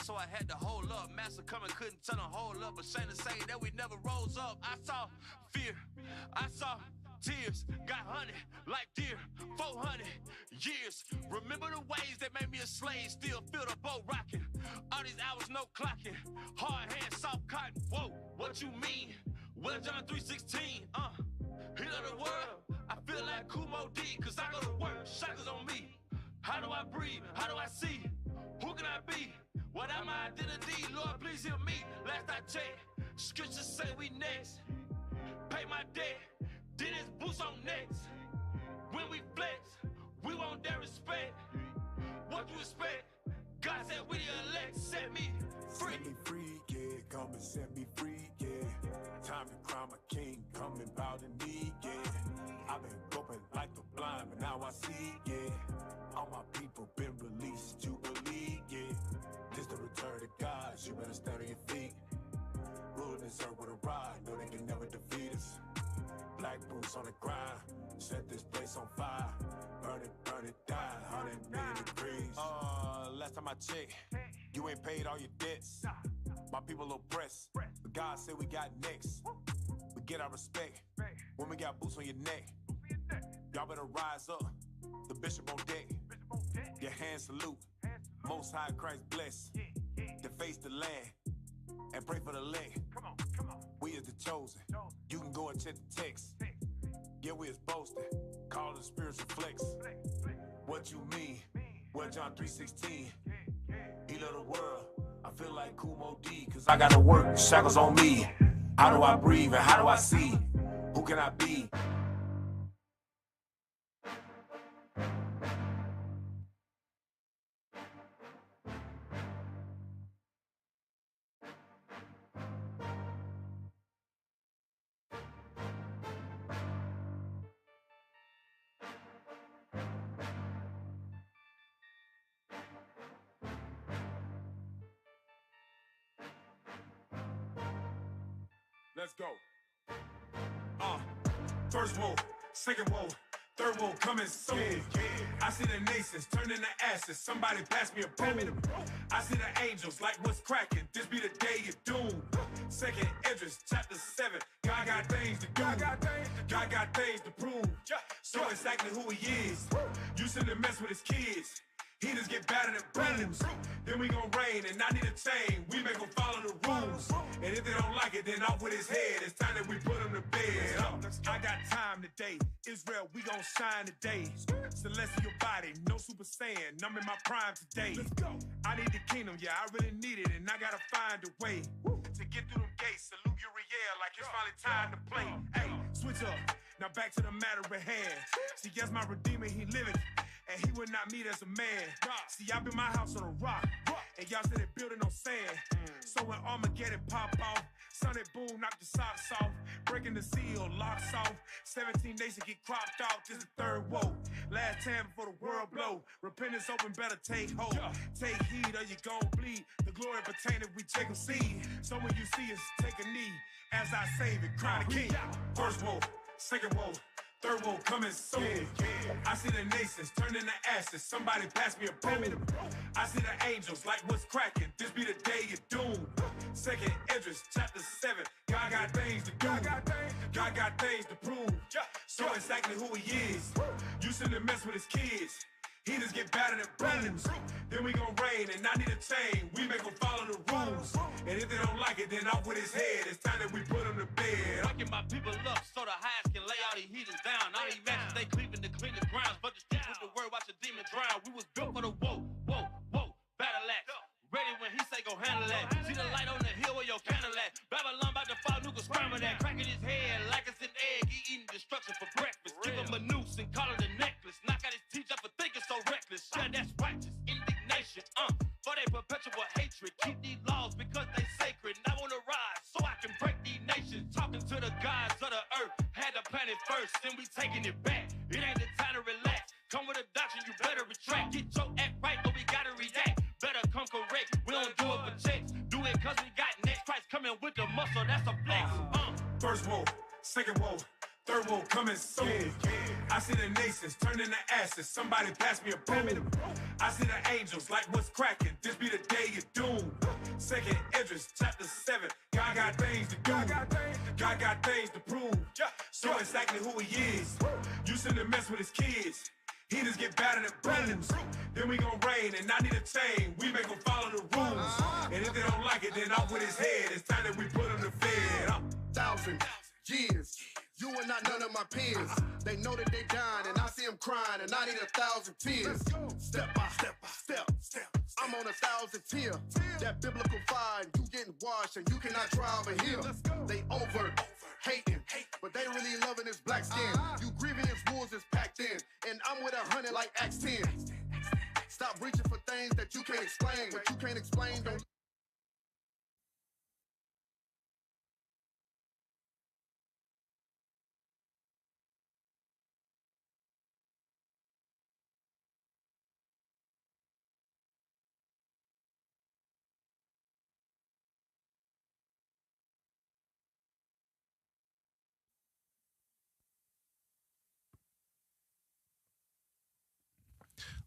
so I had to hold up. Master coming, couldn't tell him hold up. But shame to say that we never rose up. I saw fear, I saw tears, got hunted like deer, 400 years. Remember the ways that made me a slave, still feel the boat rocking. All these hours, no clocking, hard hand, soft cotton. Whoa, what you mean? Well, John 3:16, heal of the world. I feel like Kumo D, cause I go to work, shackles on me. How do I breathe? How do I see? Who can I be? What am my identity? Lord, please heal me. Last I checked, scriptures say we next. Pay my debt, then it's boots on necks. When we flex, we want their respect. What you expect? God said we the elect, set me free. Set me free, yeah, come and set me free, yeah. Time to crown my king, come and bow the knee, yeah. I've been groping like the blind, but now I see, yeah. All my people been released, Jubilee, yeah. This the return of God, you better stand on your feet. Ruling this earth with a rod, no they can never defeat us. Black boots on the grind, set this place on fire. Burn it down, 100 million degrees. Last time I checked, you ain't paid all your debts. My people oppressed, but God said we got next. We get our respect when we got boots on your neck. Y'all better rise up, the bishop on deck. Your hands salute, Most High Christ bless. To face the land and pray for the leg. We is the chosen, you can go and check the text. Yeah, we is boasting, call it spiritual flex. What you mean? Well, John 3:16, heal of the world. I feel like Kumo D, cause I gotta work, shackles on me. How do I breathe and how do I see? Who can I be? Let's go. First woe, second woe, third woe coming soon. Yeah. I see the nations turning to ashes. Somebody pass me a broom. I see the angels like what's cracking. This be the day you doom. Second Esdras, chapter 7. God got things to do. God got things to prove. Show exactly who he is. You shouldn't mess with his kids. He just get better than booms. Then we gon' reign and I need a chain. We make them follow the rules. And if they don't like it, then off with his head. It's time that we put him to bed. I got time today. Israel, we gon' shine today. Celestial body, no super saiyan. I'm in my prime today. I need the kingdom, yeah, I really need it. And I gotta find a way to get through them gates. Salute Uriel like it's finally time to play. Hey, switch up. Now back to the matter at hand. See, yes, my Redeemer, he living. And he would not meet as a man. See, I built my house on a rock. And y'all said it building on sand. So when Armageddon pop off, Sunday boom, knock the socks off. Breaking the seal, locks off. 17 nations get cropped off. This is the third woe. Last time before the world blow. Repentance open, better take hold. Take heed or you gon' bleed. The glory pertain if we take a seed. So when you see us, take a knee. As I save it, crown the king. First woe, second woe. Third woe coming soon. I see the nations turning to ashes. Somebody pass me a broom. I see the angels like what's cracking. This be the day you doom. Second Esdras, chapter 7. God got things to do. God got things to prove. Show exactly who he is. You shouldn't mess with his kids. He just get better than booms. Then we gon' reign and I need a chain. We make them follow the rules. And if they don't like it, then off with his head. It's time that we put him to bed. Waking my people up so the highest can lay all these heathens down. All these matches they cleaving to clean the grounds. But the stick with the word, watch the demon drown. We was built for the whoa, battle axe. Ready when he say go handle that. See the light on the hill where your candle at. Babylon about to fall, nuka scramble that. Cracking his head like it's an egg. He eating destruction for breakfast. Give him a noose and call it a necklace. Knock out his teeth up for thinking so reckless. Yeah, that's righteous indignation. For they perpetual hatred. Keep these laws because they sacred. And I wanna rise so I can break these nations. Talking to the gods of the earth. Had to plan it first, then we taking it back. It ain't the time to relax. Come with a doctrine, you better retract. Get your act right, or we gotta react. Better come correct. We don't do it for checks. Do it cause we got next. Christ coming with the muscle, that's a flex. First woe, second woe, third woe coming soon. I see the nations turning to ashes. Somebody pass me a broom. I see the angels like what's cracking. This be the day you doom. Second Esdras, chapter 7. God got things to do. God got things to prove. Show exactly who he is. You shouldn't mess with his kids. He just get better than brooms. Then we gon' reign, and I need a chain. We make them follow the rules. And if they don't like it, then off with his head. It's time that we put him to bed. 1,000 years. You are not none of my peers. They know that they dying, and I see them crying, and I need 1,000 tears. Step by step. I'm on 1,000 tier. That biblical fire, and you getting washed, and you cannot try over here. They over hating, but they really loving this black skin. You grieving his wolves is packed in, and I'm with 100 like Acts 10. Stop reaching for things that you can't explain. What you can't explain, don't.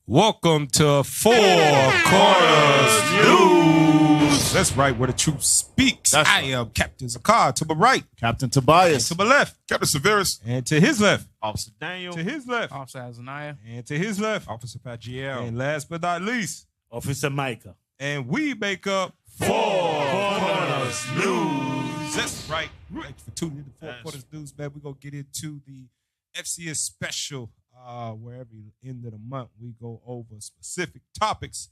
Welcome to Four Corners News. That's right, where the truth speaks. I am Captain Zakar. To my right, Captain Tobias. to my left, Captain Severus. and to his left, Officer Daniel. to his left, Officer Azaniah. and to his left, Officer Pagiel. and last but not least, Officer Micah. and we make up Four Corners News. That's right. Thanks for tuning in to Four Corners News, man. We're going to get into the FCS special. Where every end of the month we go over specific topics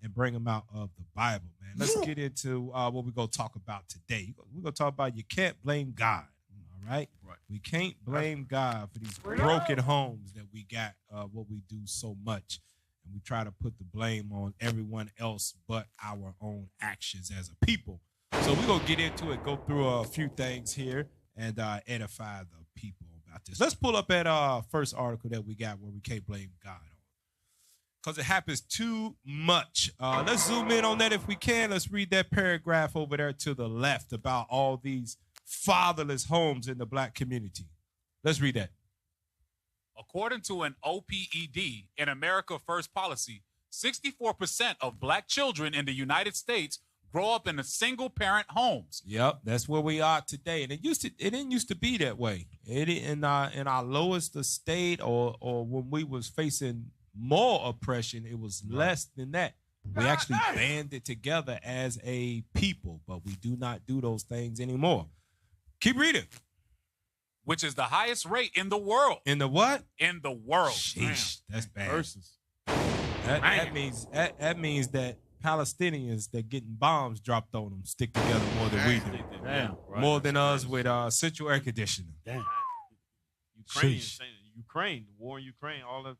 and bring them out of the Bible, man. Let's get into what we're going to talk about today. We're going to talk about you can't blame God, all right? We can't blame God for these broken homes that we got, what we do so much. And we try to put the blame on everyone else but our own actions as a people. So we're going to get into it, go through a few things here, and edify the people. This. Let's pull up that first article that we got where we can't blame God on. Because it happens too much. Let's zoom in on that if we can. Let's read that paragraph over there to the left about all these fatherless homes in the black community. Let's read that. According to an OPED in America First policy, 64% of black children in the United States grow up in a single-parent homes. Yep, that's where we are today. And it didn't used to be that way. In our lowest estate or when we was facing more oppression, it was less than that. We actually banded together as a people, but we do not do those things anymore. Keep reading. Which is the highest rate in the world. In the what? In the world. Sheesh, that's bad. Versus. That means that Palestinians that getting bombs dropped on them stick together more than we do. Damn. More than us with central air conditioning. Damn. Ukraine, the war in Ukraine, all the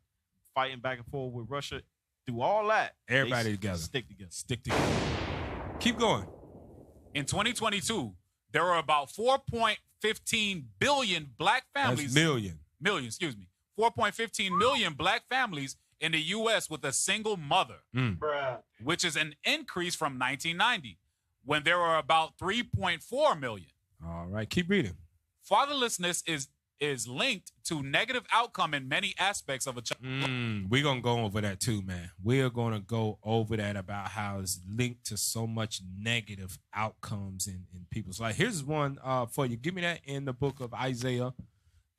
fighting back and forth with Russia, through all that, Everybody they together. stick together. Stick together. Keep going. In 2022, there were about 4.15 billion black families. That's million. 4.15 million black families in the U.S. with a single mother, which is an increase from 1990, when there were about 3.4 million. All right, keep reading. Fatherlessness is linked to negative outcome in many aspects of a child. We're going to go over that too, man. We're going to go over that about how it's linked to so much negative outcomes in people's life. Here's one for you. Give me that in the book of Isaiah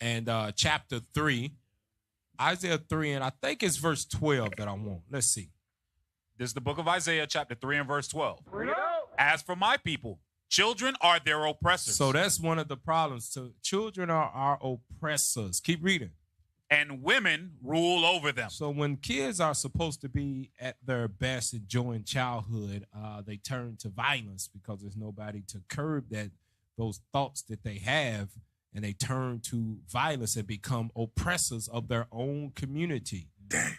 and chapter 3. Isaiah 3, and I think it's verse 12 that I want. Let's see. This is the book of Isaiah, chapter 3 and verse 12. As for my people, children are their oppressors. So that's one of the problems. So children are our oppressors. Keep reading. And women rule over them. So when kids are supposed to be at their best enjoying childhood, they turn to violence because there's nobody to curb those thoughts that they have. And they turn to violence and become oppressors of their own community. Damn.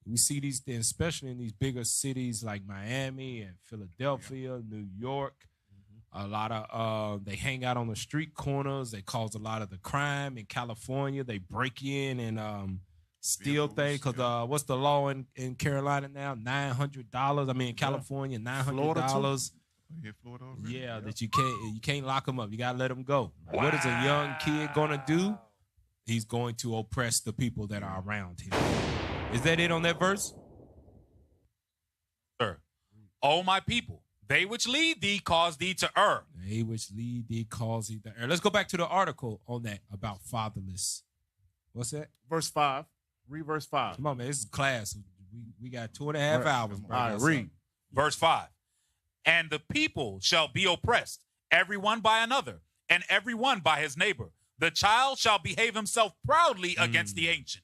We see these things, especially in these bigger cities like Miami and Philadelphia, New York. A lot of they hang out on the street corners. They cause a lot of the crime in California. They break in and steal things. Because what's the law in Carolina now? $900. I mean, in California, $900. Yeah, that you can't lock them up. You gotta let them go. Wow. What is a young kid gonna do? He's going to oppress the people that are around him. Is that it on that verse? Sir, oh my people, They which lead thee cause thee to err. They which lead thee cause thee to err. Let's go back to the article on that about fatherless. What's that? Verse 5. Read verse 5. Come on, man. This is class. We got 2.5 hours. Bro. All right, read. Verse 5. And the people shall be oppressed, every one by another, and every one by his neighbor. The child shall behave himself proudly against the ancient,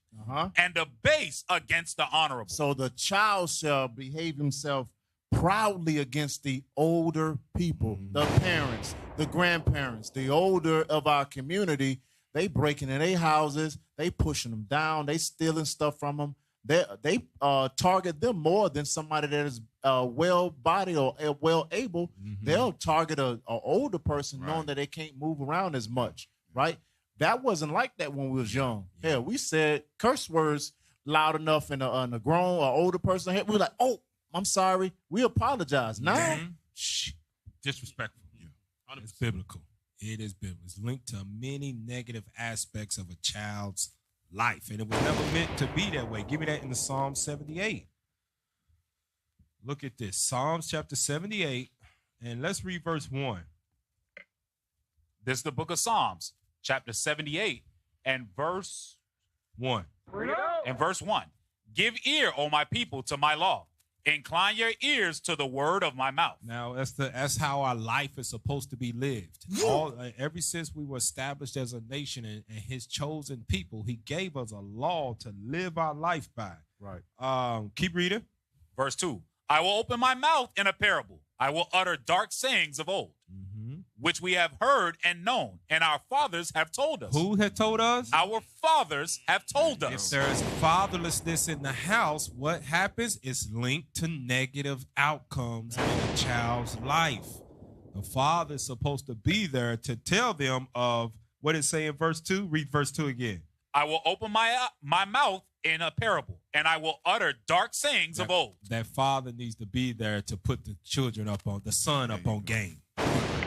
and the base against the honorable. So the child shall behave himself proudly against the older people, the parents, the grandparents, the older of our community. They breaking in their houses, they pushing them down, they stealing stuff from them. They target them more than somebody that is well-bodied or well-able. They'll target a older person knowing that they can't move around as much, right? That wasn't like that when we was young. Hell, we said curse words loud enough in a grown or older person. We were like, oh, I'm sorry. We apologize. Now, shh, disrespectful. Yeah. It's biblical. It is biblical. It's linked to many negative aspects of a child's life, and it was never meant to be that way. Give me that in the Psalm 78. Look at this. Psalms chapter 78, and let's read verse 1. This is the book of Psalms, chapter 78, and verse 1. And verse 1. Give ear, O my people, to my law. Incline your ears to the word of my mouth. Now, that's how our life is supposed to be lived. Ever since we were established as a nation and his chosen people, he gave us a law to live our life by. Right. Keep reading. Verse 2. I will open my mouth in a parable. I will utter dark sayings of old, which we have heard and known, and our fathers have told us. Who had told us? Our fathers have told us. If there is fatherlessness in the house, what happens is linked to negative outcomes in a child's life. The father is supposed to be there to tell them of what it say in verse 2. Read verse 2 again. I will open my mouth in a parable, and I will utter dark sayings of old. That father needs to be there to put the children up on, the son up on game.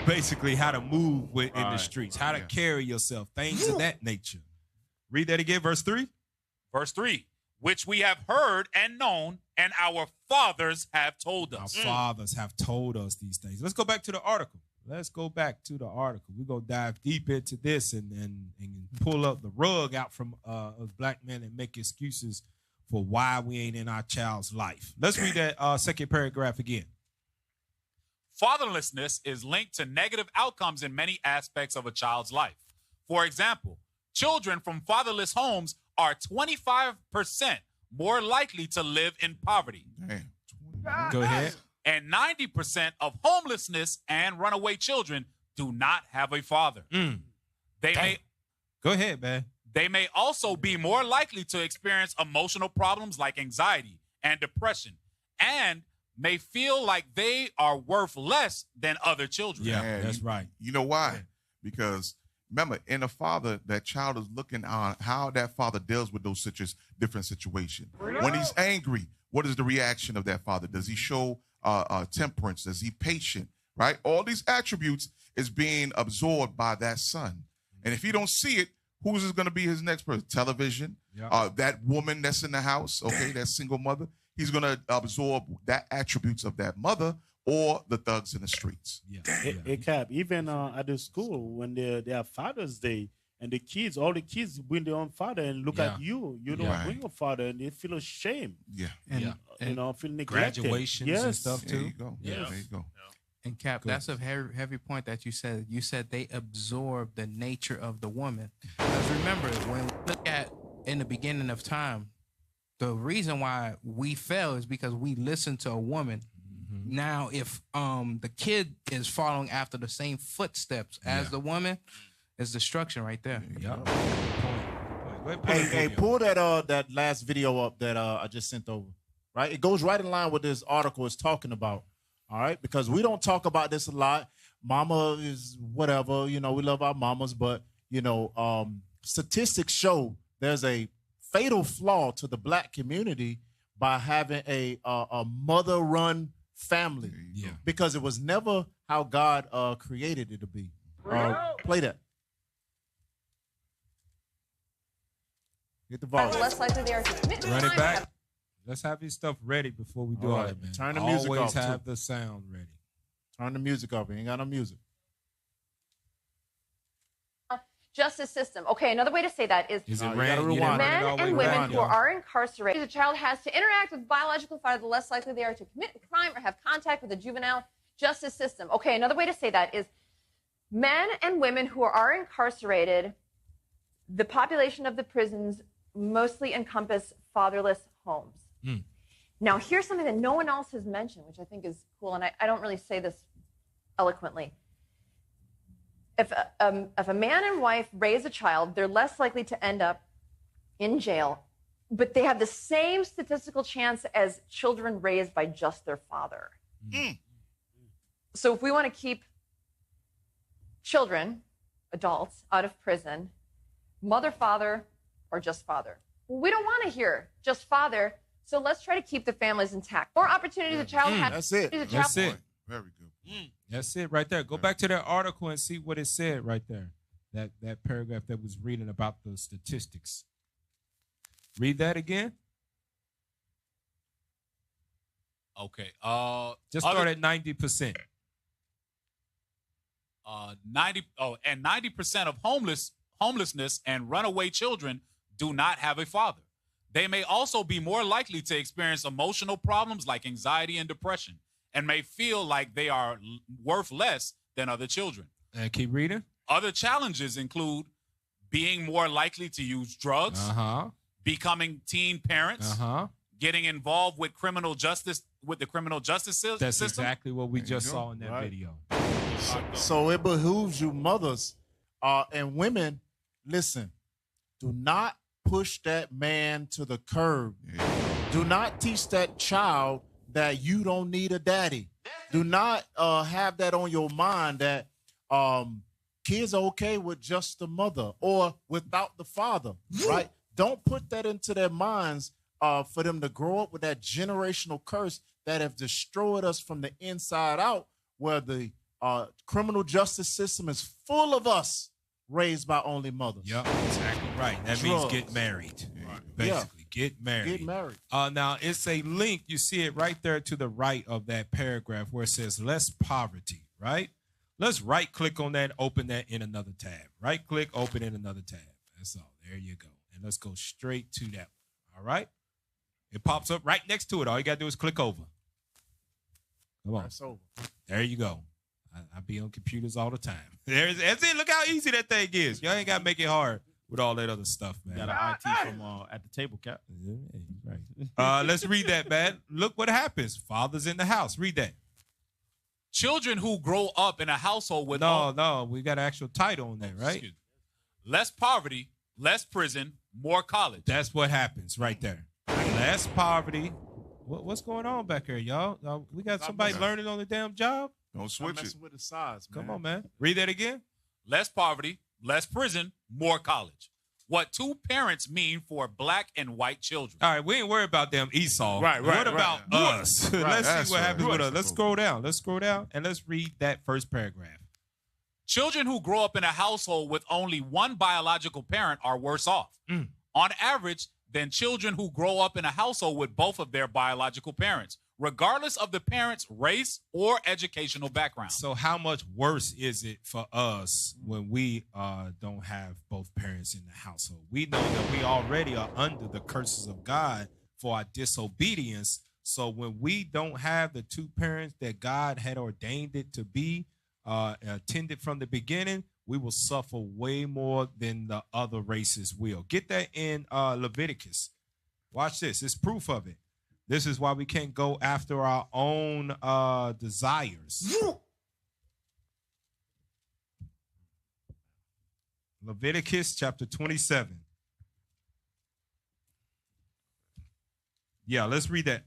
Basically, how to move in the streets, how to carry yourself, things of that nature. Read that again, verse 3. Verse 3, which we have heard and known, and our fathers have told us. Our fathers have told us these things. Let's go back to the article. We're going to dive deep into this and pull up the rug out from us black men and make excuses for why we ain't in our child's life. Let's read that second paragraph again. Fatherlessness is linked to negative outcomes in many aspects of a child's life. For example, children from fatherless homes are 25% more likely to live in poverty. Go ahead. And 90% of homelessness and runaway children do not have a father. Go ahead, man. They may also be more likely to experience emotional problems like anxiety and depression, and may feel like they are worth less than other children. Yeah, that's right. You know why? Because remember, in a father, that child is looking on how that father deals with those different situations. When he's angry, what is the reaction of that father? Does he show temperance? Is he patient? Right? All these attributes is being absorbed by that son. And if he don't see it, who's going to be his next person? Television, that woman that's in the house, okay, that single mother. He's going to absorb that attributes of that mother or the thugs in the streets. Cap, even at the school, when they have Father's Day, and all the kids bring their own father and look at you. You don't bring your father, and they feel ashamed. And feel neglected. Graduations and stuff too. There you go. There you go. And Cap, that's a heavy point that you said. You said they absorb the nature of the woman. Because remember, when we look at in the beginning of time, the reason why we fell is because we listened to a woman. Now, if the kid is following after the same footsteps as the woman, it's destruction right there. Hey, pull that last video up that I just sent over. Right, it goes right in line with this article is talking about. All right, because we don't talk about this a lot. Mama is whatever, we love our mamas, but statistics show there's a fatal flaw to the black community by having a mother-run family. Because it was never how God created it to be. Play that. Get the volume. Less likely they are to commit Run it back. Let's have your stuff ready before we do all that, man. Turn the music Always off, have too. the sound ready. Turn the music up. We ain't got no music. Justice system. Okay, another way to say that is it men and women who are incarcerated. A child has to interact with biological father, the less likely they are to commit a crime or have contact with the juvenile justice system. Okay, another way to say that is men and women who are incarcerated, the population of the prisons mostly encompass fatherless homes. Now, here's something that no one else has mentioned, which I think is cool, and I don't really say this eloquently. If a man and wife raise a child, they're less likely to end up in jail, but they have the same statistical chance as children raised by just their father. So if we want to keep children, adults, out of prison, mother, father, or just father. Well, we don't want to hear just father, so let's try to keep the families intact. More opportunities a child has. That's it. That's it. Very good. That's it right there. Go back to that article and see what it said right there. That paragraph that was reading about the statistics. Read that again. Okay. Just start at 90%. 90% of homelessness and runaway children do not have a father. They may also be more likely to experience emotional problems like anxiety and depression, and may feel like they are worth less than other children. And keep reading. Other challenges include being more likely to use drugs, becoming teen parents, getting involved with the criminal justice system. That's exactly what we just saw in that video. So it behooves you, mothers and women, listen, do not push that man to the curb. Do not teach that child that you don't need a daddy. Do not have that on your mind that kids are okay with just the mother or without the father, right? Don't put that into their minds for them to grow up with that generational curse that have destroyed us from the inside out, where the criminal justice system is full of us raised by only mothers. Yep, exactly right. That means get married. Basically, get married. Get married. Now, it's a link. You see it right there to the right of that paragraph where it says less poverty, right? Let's right-click on that, open that in another tab. Right-click, open in another tab. That's all. There you go. And let's go straight to that one, all right? It pops up right next to it. All you got to do is click over. Come on. That's over. There you go. I be on computers all the time. That's it. Look how easy that thing is. Y'all ain't got to make it hard with all that other stuff, man. Got an IT from at the table, Cap. Yeah, right. Let's read that, man. Look what happens. Father's in the house. Read that. Children who grow up in a household with No, we got an actual title on that, right? Less poverty, less prison, more college. That's what happens right there. Less poverty. What's going on back here, y'all? We got somebody learning on the damn job? Don't switch it. With the size, man. Come on, man. Read that again. Less poverty, less prison, more college. What two parents mean for black and white children. All right, we ain't worried about them Esau. Right. What about us? Let's That's see what happens with us. Let's right. scroll down, and let's read that first paragraph. Children who grow up in a household with only one biological parent are worse off, on average, than children who grow up in a household with both of their biological parents, regardless of the parent's race or educational background. So how much worse is it for us when we don't have both parents in the household? We know that we already are under the curses of God for our disobedience. So when we don't have the two parents that God had ordained it to be attended from the beginning, we will suffer way more than the other races will. Get that in Leviticus. Watch this. It's proof of it. This is why we can't go after our own desires. Leviticus chapter 27. Yeah, let's read that.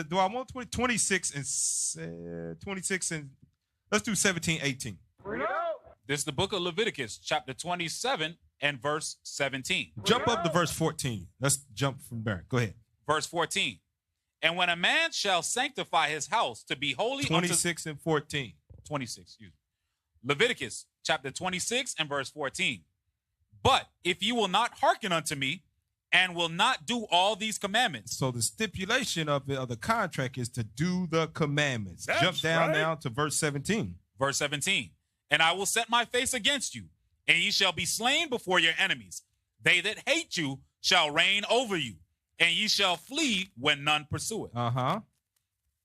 Do I want 26 and 26 and let's do 17, 18. This is the book of Leviticus, chapter 27 and verse 17. Jump up to verse 14. Let's jump from there. Go ahead. Verse 14. And when a man shall sanctify his house to be holy 26 and 14. 26, excuse me. Leviticus chapter 26 and verse 14. But if you will not hearken unto me, and will not do all these commandments. So the stipulation of the contract is to do the commandments. That's Jump down right. now to verse 17. Verse 17. And I will set my face against you, and ye shall be slain before your enemies. They that hate you shall reign over you, and ye shall flee when none pursue it.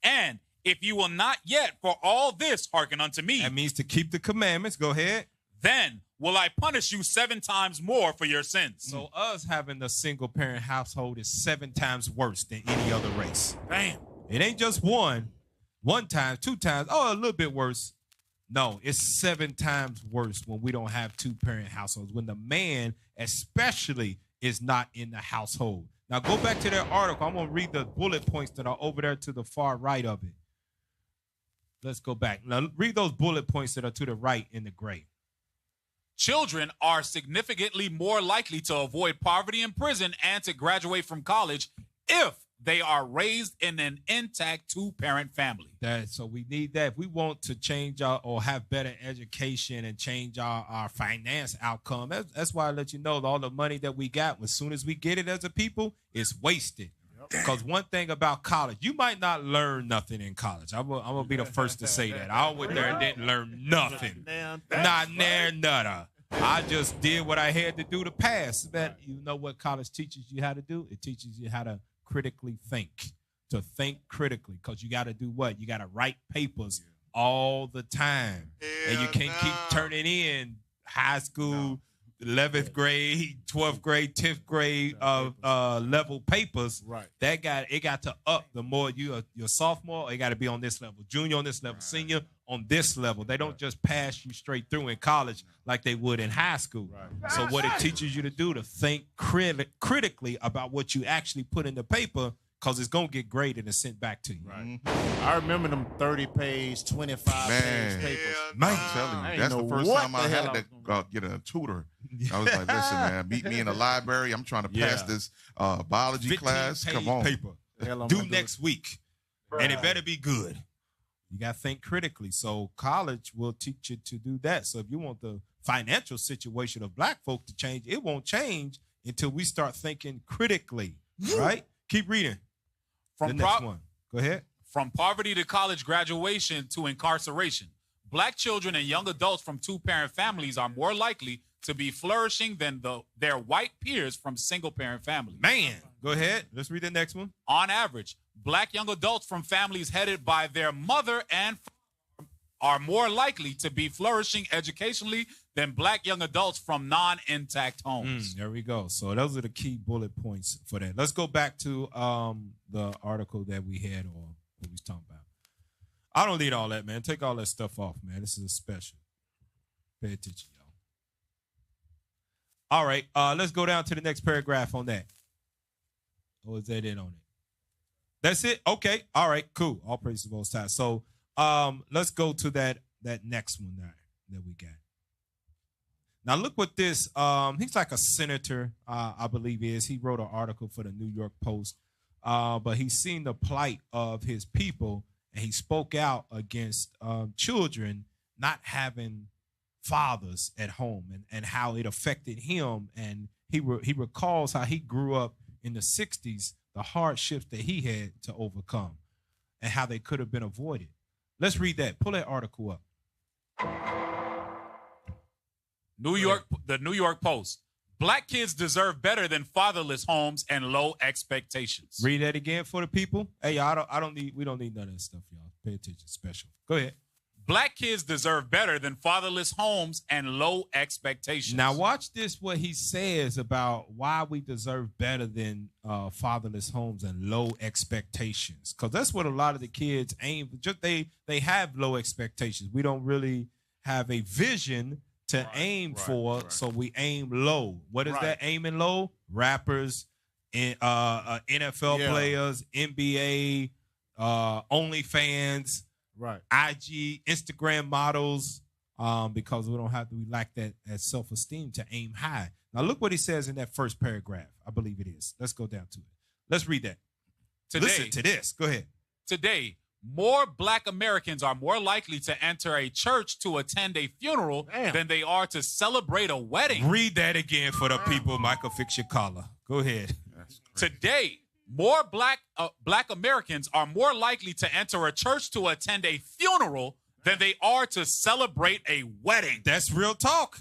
And if you will not yet for all this hearken unto me. That means to keep the commandments. Go ahead. Then will I punish you 7 times more for your sins. So us having a single parent household is 7 times worse than any other race. Damn. It ain't just one time, 2 times, a little bit worse. No, it's 7 times worse when we don't have 2-parent households, when the man especially is not in the household. Now go back to that article. I'm going to read the bullet points that are over there to the far right of it. Let's go back. Now read those bullet points that are to the right in the gray. Children are significantly more likely to avoid poverty in prison and to graduate from college if they are raised in an intact 2-parent family. So we need that. If we want to change or have better education and change our finance outcome, that's why I let you know all the money that we got, as soon as we get it as a people, it's wasted. Because one thing about college, you might not learn nothing in college. I'm going to be the first to say that. I went there and didn't learn nothing. Not near nada. I just did what I had to do to pass. But you know what college teaches you how to do? It teaches you how to critically think, to think critically. Because you got to do what? You got to write papers all the time. And you can't keep turning in high school, 11th grade, 12th grade, 10th grade level papers. Right. It got to up the more you're sophomore, it got to be on this level. Junior on this level, senior on this level. They don't just pass you straight through in college like they would in high school. Right. So what it teaches you to do, to think critically about what you actually put in the paper, because it's going to get graded and sent back to you. Right. I remember them 30-page, 25-page papers. Man, I'm telling you, that's the first time I had to get a tutor. I was like, listen, man, meet me in the library. I'm trying to pass this biology class. Come on. Paper. Due next week. And it better be good. You got to think critically. So college will teach you to do that. So if you want the financial situation of black folk to change, it won't change until we start thinking critically, right? Keep reading. The next one. Go ahead. From poverty to college graduation to incarceration, black children and young adults from 2-parent families are more likely to be flourishing than their white peers from single-parent families. Man, go ahead. Let's read the next one. On average, black young adults from families headed by their mother and are more likely to be flourishing educationally than black young adults from non-intact homes. There we go. So those are the key bullet points for that. Let's go back to the article that we had or what we was talking about. I don't need all that, man. Take all that stuff off, man. This is a special. Pay attention, y'all. All right, let's go down to the next paragraph on that. Or is that it on it? That's it? Okay. All right, cool. All praise to the Most High. So let's go to that next one there that we got. Now look what this, he's like a senator, I believe he is. He wrote an article for the New York Post, but he's seen the plight of his people, and he spoke out against children not having fathers at home and how it affected him. And he recalls how he grew up in the 60s, the hardships that he had to overcome and how they could have been avoided. Let's read that. Pull that article up. The New York Post. Black kids deserve better than fatherless homes and low expectations. Read that again for the people. Hey, we don't need none of that stuff, y'all. Pay attention. Special. Go ahead. Black kids deserve better than fatherless homes and low expectations. Now watch this, what he says about why we deserve better than fatherless homes and low expectations. Because that's what a lot of the kids aim for. They have low expectations. We don't really have a vision to aim for, so we aim low. What is that aiming low? Rappers, NFL players, NBA, OnlyFans, IG, Instagram models, because we lack that self-esteem to aim high. Now look what he says in that first paragraph. I believe it is. Let's go down to it. Let's read that. Listen to this. Go ahead. Today, more black Americans are more likely to enter a church to attend a funeral than they are to celebrate a wedding. Read that again for the people. Michael, fix your collar. Go ahead. Today, more black Americans are more likely to enter a church to attend a funeral than they are to celebrate a wedding. That's real talk.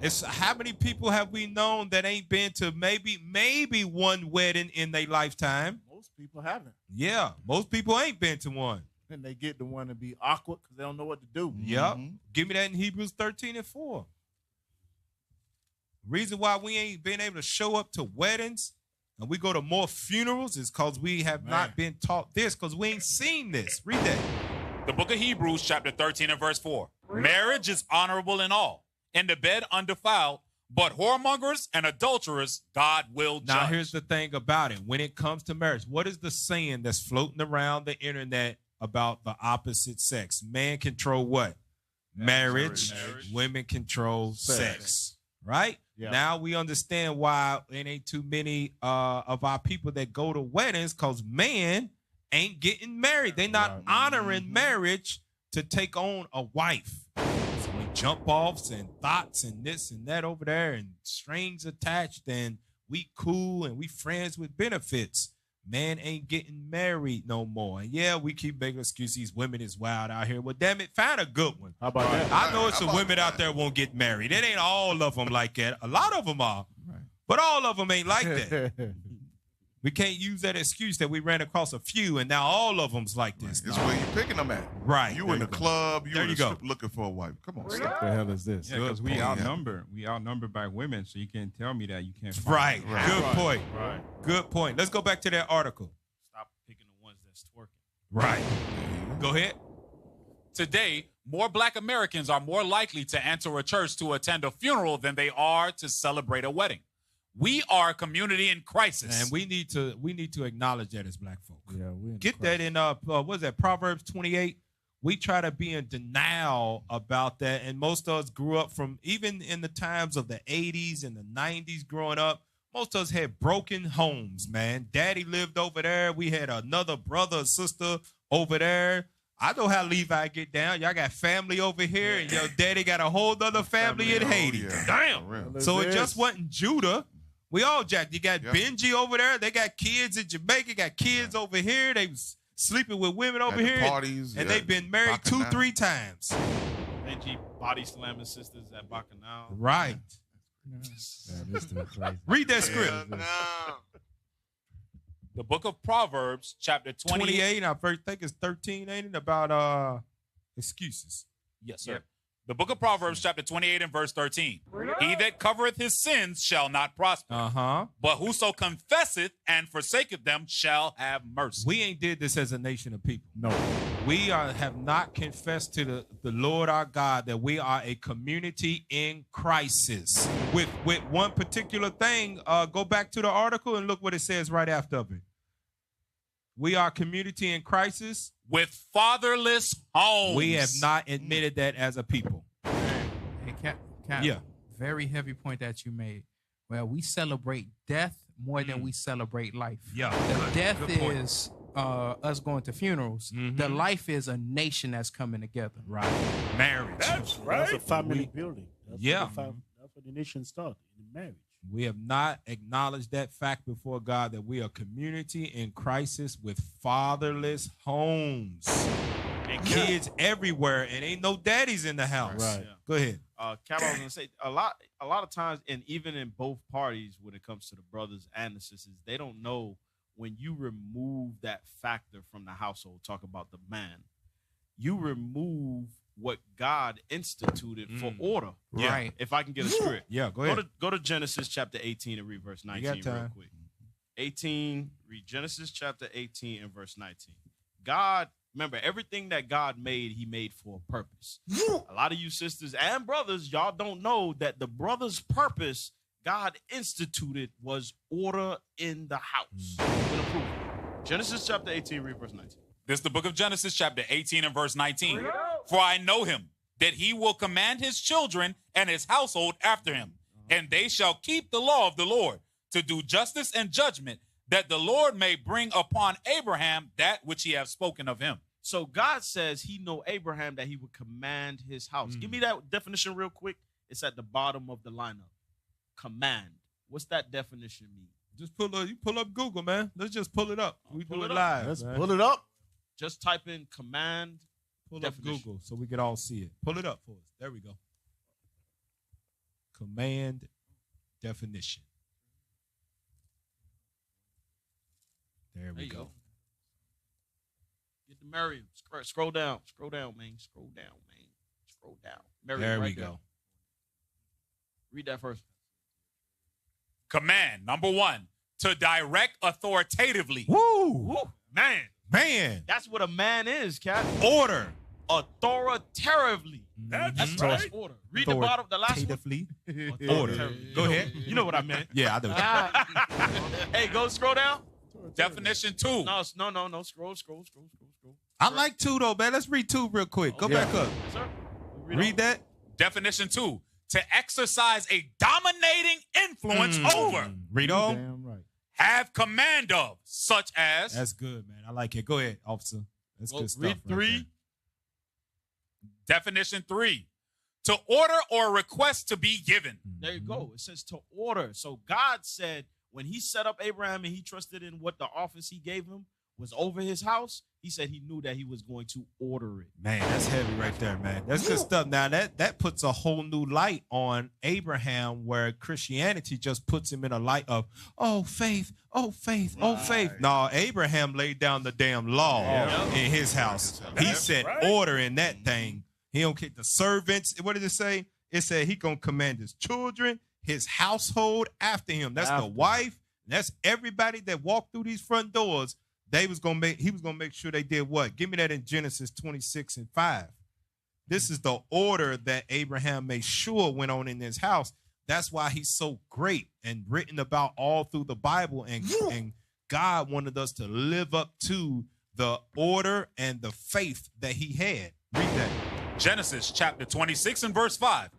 It's how many people have we known that ain't been to maybe one wedding in their lifetime? Most people haven't. Yeah, most people ain't been to one. And they get the one to be awkward because they don't know what to do. Yep. Give me that in Hebrews 13:4. Reason why we ain't been able to show up to weddings and we go to more funerals is because we have not been taught this, because we ain't seen this. Read that. The book of Hebrews, chapter 13 and verse 4. Marriage is honorable in all, in the bed undefiled, but whoremongers and adulterers God will judge. Now, here's the thing about it. When it comes to marriage, what is the saying that's floating around the internet about the opposite sex? Man control what? Marriage. Women control sex. Right? Yeah. Now we understand why it ain't too many of our people that go to weddings, because man ain't getting married. They're not honoring marriage to take on a wife. So we jump offs and thoughts and this and that over there and strings attached, and we cool and we friends with benefits. Man ain't getting married no more. And yeah, we keep making excuses. These women is wild out here. Well, damn it, find a good one. How about that? I know it's some women out there won't get married. It ain't all of them like that. A lot of them are. But all of them ain't like that. We can't use that excuse that we ran across a few and now all of them's like this. It's where you picking them at. Right. You in the club. You in the strip looking for a wife. Come on. What the hell is this? Yeah, because we outnumber. We outnumbered by women, so you can't tell me that you can't find Right. Good point. Right. Good point. Let's go back to that article. Stop picking the ones that's twerking. Right. Go ahead. Today, more black Americans are more likely to enter a church to attend a funeral than they are to celebrate a wedding. We are a community in crisis, and we need to acknowledge that as black folk. Yeah, get that in what is that, Proverbs 28? We try to be in denial about that, and most of us grew up from, even in the times of the 80s and the 90s growing up, most of us had broken homes, man. Daddy lived over there. We had another brother or sister over there. I know how Levi get down. Y'all got family over here, and your daddy got a whole other family in Haiti. Yeah. Damn. So it just wasn't Judah. We all jacked. You got Benji over there. They got kids in Jamaica. Got kids over here. They was sleeping with women over here. Parties, and they've been married Bacchanal. 2-3 times. Benji body slamming sisters at Bacchanal. Right. Read that script. The book of Proverbs, chapter 28. I think it's 13, ain't it? About excuses. Yes, sir. Yep. The book of Proverbs, chapter 28 and verse 13. He that covereth his sins shall not prosper. But whoso confesseth and forsaketh them shall have mercy. We ain't did this as a nation of people. No. We have not confessed to the Lord our God that we are a community in crisis. With one particular thing, go back to the article and look what it says right after it. We are a community in crisis. With fatherless homes. We have not admitted that as a people. Hey, Cap, yeah. Very heavy point that you made. Well, we celebrate death more than we celebrate life. Yeah. The death is us going to funerals. The life is a nation that's coming together. Right. Marriage. That's right. That's a family building. That's that's where the nation started, in marriage. We have not acknowledged that fact before God, that we are a community in crisis with fatherless homes and kids everywhere, and ain't no daddies in the house. Right. Yeah. Go ahead. Cap, I was gonna say a lot of times, and even in both parties, when it comes to the brothers and the sisters, they don't know when you remove that factor from the household. Talk about the man, you remove what God instituted for order. Right. If I can get a script. Yeah, go ahead. Go to Genesis chapter 18 and read verse 19 real quick. 18, read Genesis chapter 18 and verse 19. God, remember, everything that God made, he made for a purpose. A lot of you sisters and brothers, y'all don't know that the brother's purpose God instituted was order in the house. Genesis chapter 18, read verse 19. This is the book of Genesis, chapter 18 and verse 19. For I know him, that he will command his children and his household after him, and they shall keep the law of the Lord, to do justice and judgment, that the Lord may bring upon Abraham that which he hath spoken of him. So God says he know Abraham that he would command his house. Give me that definition real quick. It's at the bottom of the lineup. Command. What's that definition mean? Just pull up Google, man. Let's just pull it up. We do it live. Let's pull it up. Just type in command. Pull up Google so we can all see it. Pull it up for us. There we go. Command definition. There we go. Get the Merriam. Scroll down. Scroll down, man. Scroll down, man. Scroll down. Merriam, there we right go. Read that first. Command, number 1, to direct authoritatively. Woo! Man. Man. That's what a man is, Cat. Order. Authoritatively. That's right. Order. Read the bottom, the last one. Order. Go ahead. You know what I meant. Yeah, I do. Hey, go scroll down. Definition 2. No. Scroll. I like 2 though, man. Let's read 2 real quick. Go back up. Yes, sir. Read that. Definition 2. To exercise a dominating influence over. Read on. Damn right. Have command of, such as. That's good, man. I like it. Go ahead, officer. That's good stuff. Read 3. Right. Definition 3. To order or request to be given. There you go. It says to order. So God said when he set up Abraham and he trusted in what the office he gave him was over his house, he said he knew that he was going to order it. Man, that's heavy right there, man. That's good stuff. Now, that puts a whole new light on Abraham, where Christianity just puts him in a light of, oh, faith, oh, faith, oh, faith. No, Abraham laid down the damn law in his house. He set order in that thing. He don't get the servants. What did it say? It said he going to command his children, his household after him. That's the wife. That's everybody that walked through these front doors. He was gonna make sure they did what? Give me that in Genesis 26:5. This is the order that Abraham made sure went on in his house. That's why he's so great and written about all through the Bible. And God wanted us to live up to the order and the faith that he had. Read that. Genesis chapter 26 and verse 5.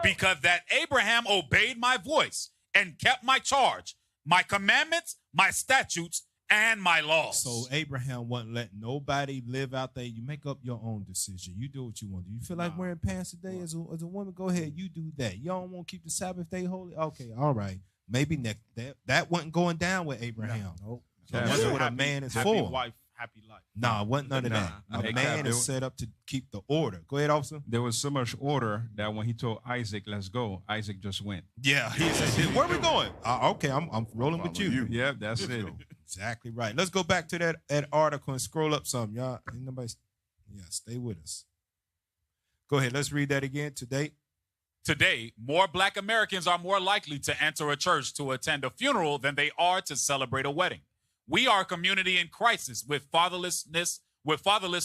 Because that Abraham obeyed my voice and kept my charge, my commandments, my statutes, and my laws. So Abraham wasn't letting nobody live out there. You make up your own decision. You do what you want to do. You feel like wearing pants today as a woman? Go ahead. You do that. You don't want to keep the Sabbath day holy? Okay, all right. Maybe that wasn't going down with Abraham. Nope. So that's what a man is happy for. Wife, happy life. No, it wasn't none of that. A man is set up to keep the order. Go ahead, officer. There was so much order that when he told Isaac, let's go, Isaac just went. Yeah. He said, where are we going? Okay, I'm rolling with you. Yeah, that's it. Exactly right. Let's go back to that article and scroll up some. Y'all, ain't nobody. Yeah, stay with us. Go ahead. Let's read that again. Today, more Black Americans are more likely to enter a church to attend a funeral than they are to celebrate a wedding. We are a community in crisis with fatherless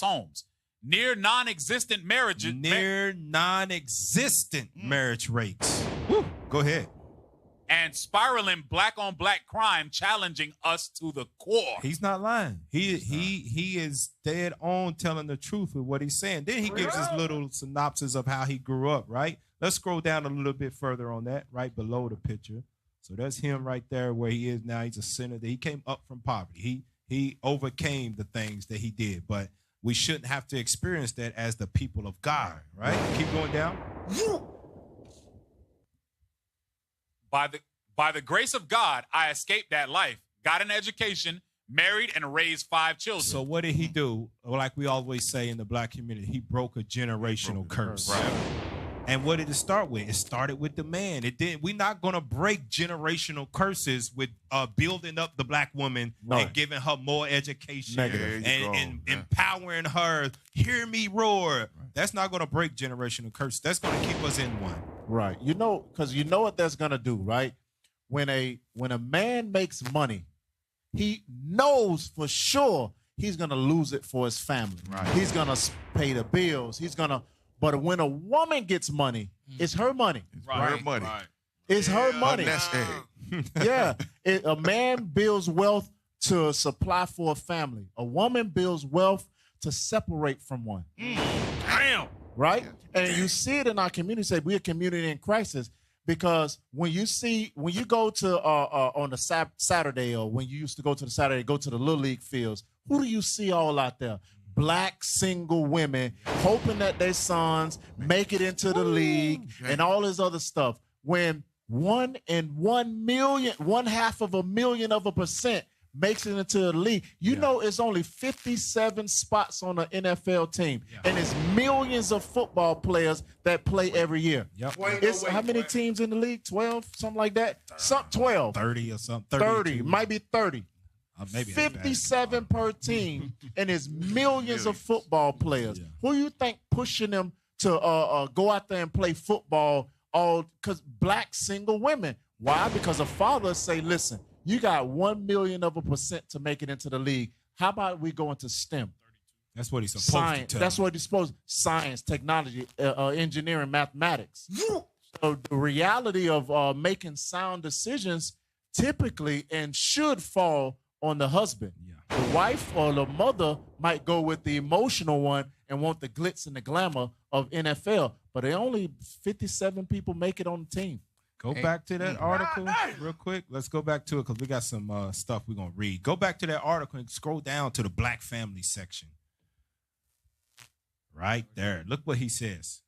homes, near non-existent marriages. Near non-existent marriage rates. Woo. Go ahead. And spiraling black-on-black crime challenging us to the core. He's not lying. He is dead on telling the truth with what he's saying. Then he gives his little synopsis of how he grew up, right? Let's scroll down a little bit further on that, right below the picture. So that's him right there where he is now. He's a sinner. He came up from poverty. He overcame the things that he did, but we shouldn't have to experience that as the people of God, right? Keep going down. By the grace of God, I escaped that life, got an education, married, and raised 5 children. So what did he do? Like we always say in the Black community, he broke a generational curse. Right. And what did it start with? It started with the man. It didn't. We're not going to break generational curses with building up the Black woman and giving her more education and empowering her. Hear me roar. Right. That's not going to break generational curses. That's going to keep us in one. Right. You know, because you know what that's going to do, right? When a man makes money, he knows for sure he's going to lose it for his family. Right. He's going to pay the bills. But when a woman gets money, it's her money. It's her money. Right. It's her money. Yeah. A man builds wealth to supply for a family. A woman builds wealth to separate from one. Damn. Right? And you see it in our community. Say we're a community in crisis because when you go to on a Saturday, or when you used to go to the Saturday, go to the Little League fields, who do you see all out there? Black single women hoping that their sons make it into the league and all this other stuff. When 1 in 1 million, 0.5% makes it into the league. You know, it's only 57 spots on the NFL team, and it's millions of football players that play every year. It's how many teams in the league? 12, something like that. 12, 30 or something. 30, might be 30. Maybe 57 per team, and it's millions of football players. Who you think pushing them to go out there and play football? All because black single women. Why? Because a father say, listen, you got 1% to make it into the league. How about we go into STEM? That's what he's supposed to tell. That's what he's supposed to. Science, technology, engineering, mathematics. So the reality of making sound decisions typically and should fall on the husband. The wife or the mother might go with the emotional one and want the glitz and the glamour of NFL, but only 57 people make it on the team. Go back to that article real quick. Let's go back to it because we got some stuff we're going to read. Go back to that article and scroll down to the black family section. Right there. Look what he says.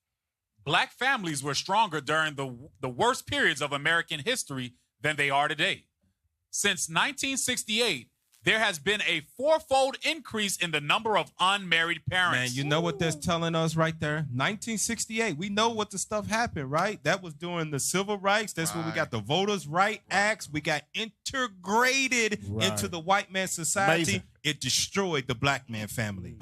Black families were stronger during the worst periods of American history than they are today. Since 1968, there has been a 4-fold increase in the number of unmarried parents. Man, you know what that's telling us right there? 1968. We know what the stuff happened, right? That was during the civil rights. That's when we got the Voters' Right Acts. We got integrated into the white man society. Amazing. It destroyed the black man family.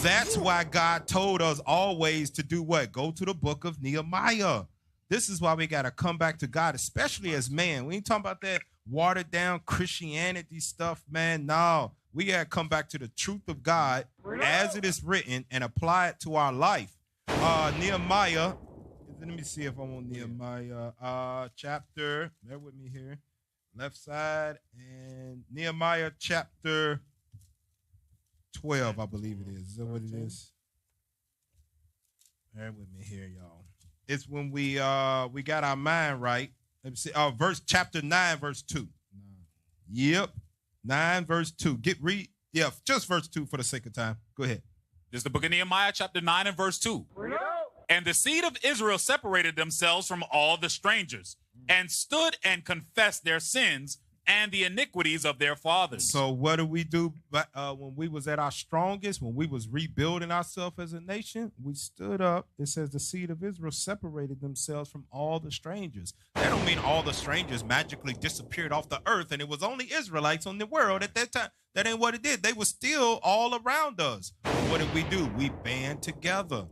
That's why God told us always to do what? Go to the book of Nehemiah. This is why we got to come back to God, especially as man. We ain't talking about that watered down Christianity stuff, man. No, we got to come back to the truth of God as it is written and apply it to our life. Nehemiah, let me see if I want Nehemiah chapter. Bear with me here. Left side, and Nehemiah chapter 12, I believe it is. Is that what it is? Bear with me here, y'all. It's when we got our mind right. Let me see. Chapter 9, verse 2. Yep. 9, verse 2. Read. Yeah, just verse 2 for the sake of time. Go ahead. This is the book of Nehemiah, chapter 9 and verse 2. And the seed of Israel separated themselves from all the strangers and stood and confessed their sins and the iniquities of their fathers. So what do we do when we was at our strongest, when we was rebuilding ourselves as a nation? We stood up. It says the seed of Israel separated themselves from all the strangers. That don't mean all the strangers magically disappeared off the earth and it was only Israelites on the world at that time. That ain't what it did. They were still all around us. What did we do? We band together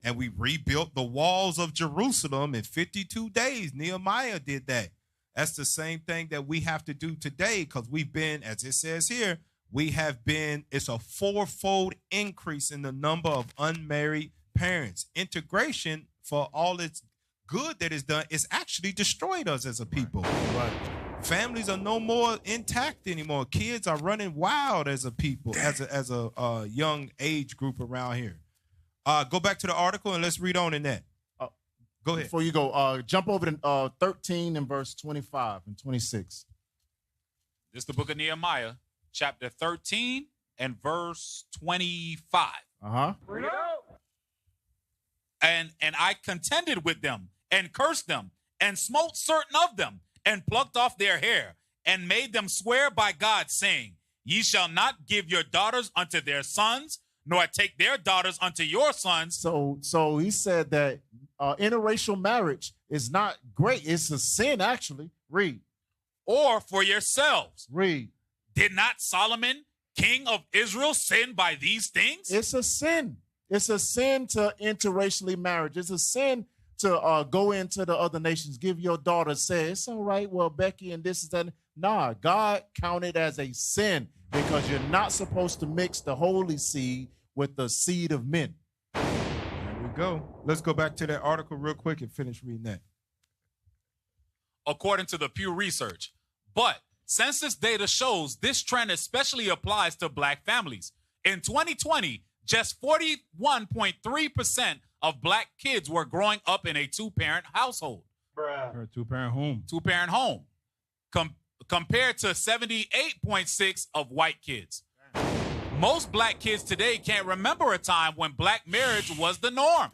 and we rebuilt the walls of Jerusalem in 52 days. Nehemiah did that. That's the same thing that we have to do today because we've been, as it says here, it's a 4-fold increase in the number of unmarried parents. Integration, for all its good that is done, it's actually destroyed us as a people. Right. Families are no more intact anymore. Kids are running wild as a people, as a young age group around here. Go back to the article and let's read on in that. Go ahead. Before you go, jump over to 13 and verse 25 and 26. This is the book of Nehemiah, chapter 13 and verse 25. And I contended with them and cursed them and smote certain of them and plucked off their hair and made them swear by God, saying, Ye shall not give your daughters unto their sons, nor take their daughters unto your sons. So he said that interracial marriage is not great. It's a sin, actually. Read. Or for yourselves. Read. Did not Solomon, king of Israel, sin by these things? It's a sin. It's a sin to interracially marriage. It's a sin to go into the other nations, give your daughter, say, it's all right, well, Becky and this is that. Nah, God counted as a sin because you're not supposed to mix the holy seed with the seed of men. There we go. Let's go back to that article real quick and finish reading that. According to the Pew Research. But census data shows this trend especially applies to black families. In 2020, just 41.3% of black kids were growing up in a two-parent household. Or a two-parent home. Two-parent home. Compared to 78.6% of white kids. Most black kids today can't remember a time when black marriage was the norm.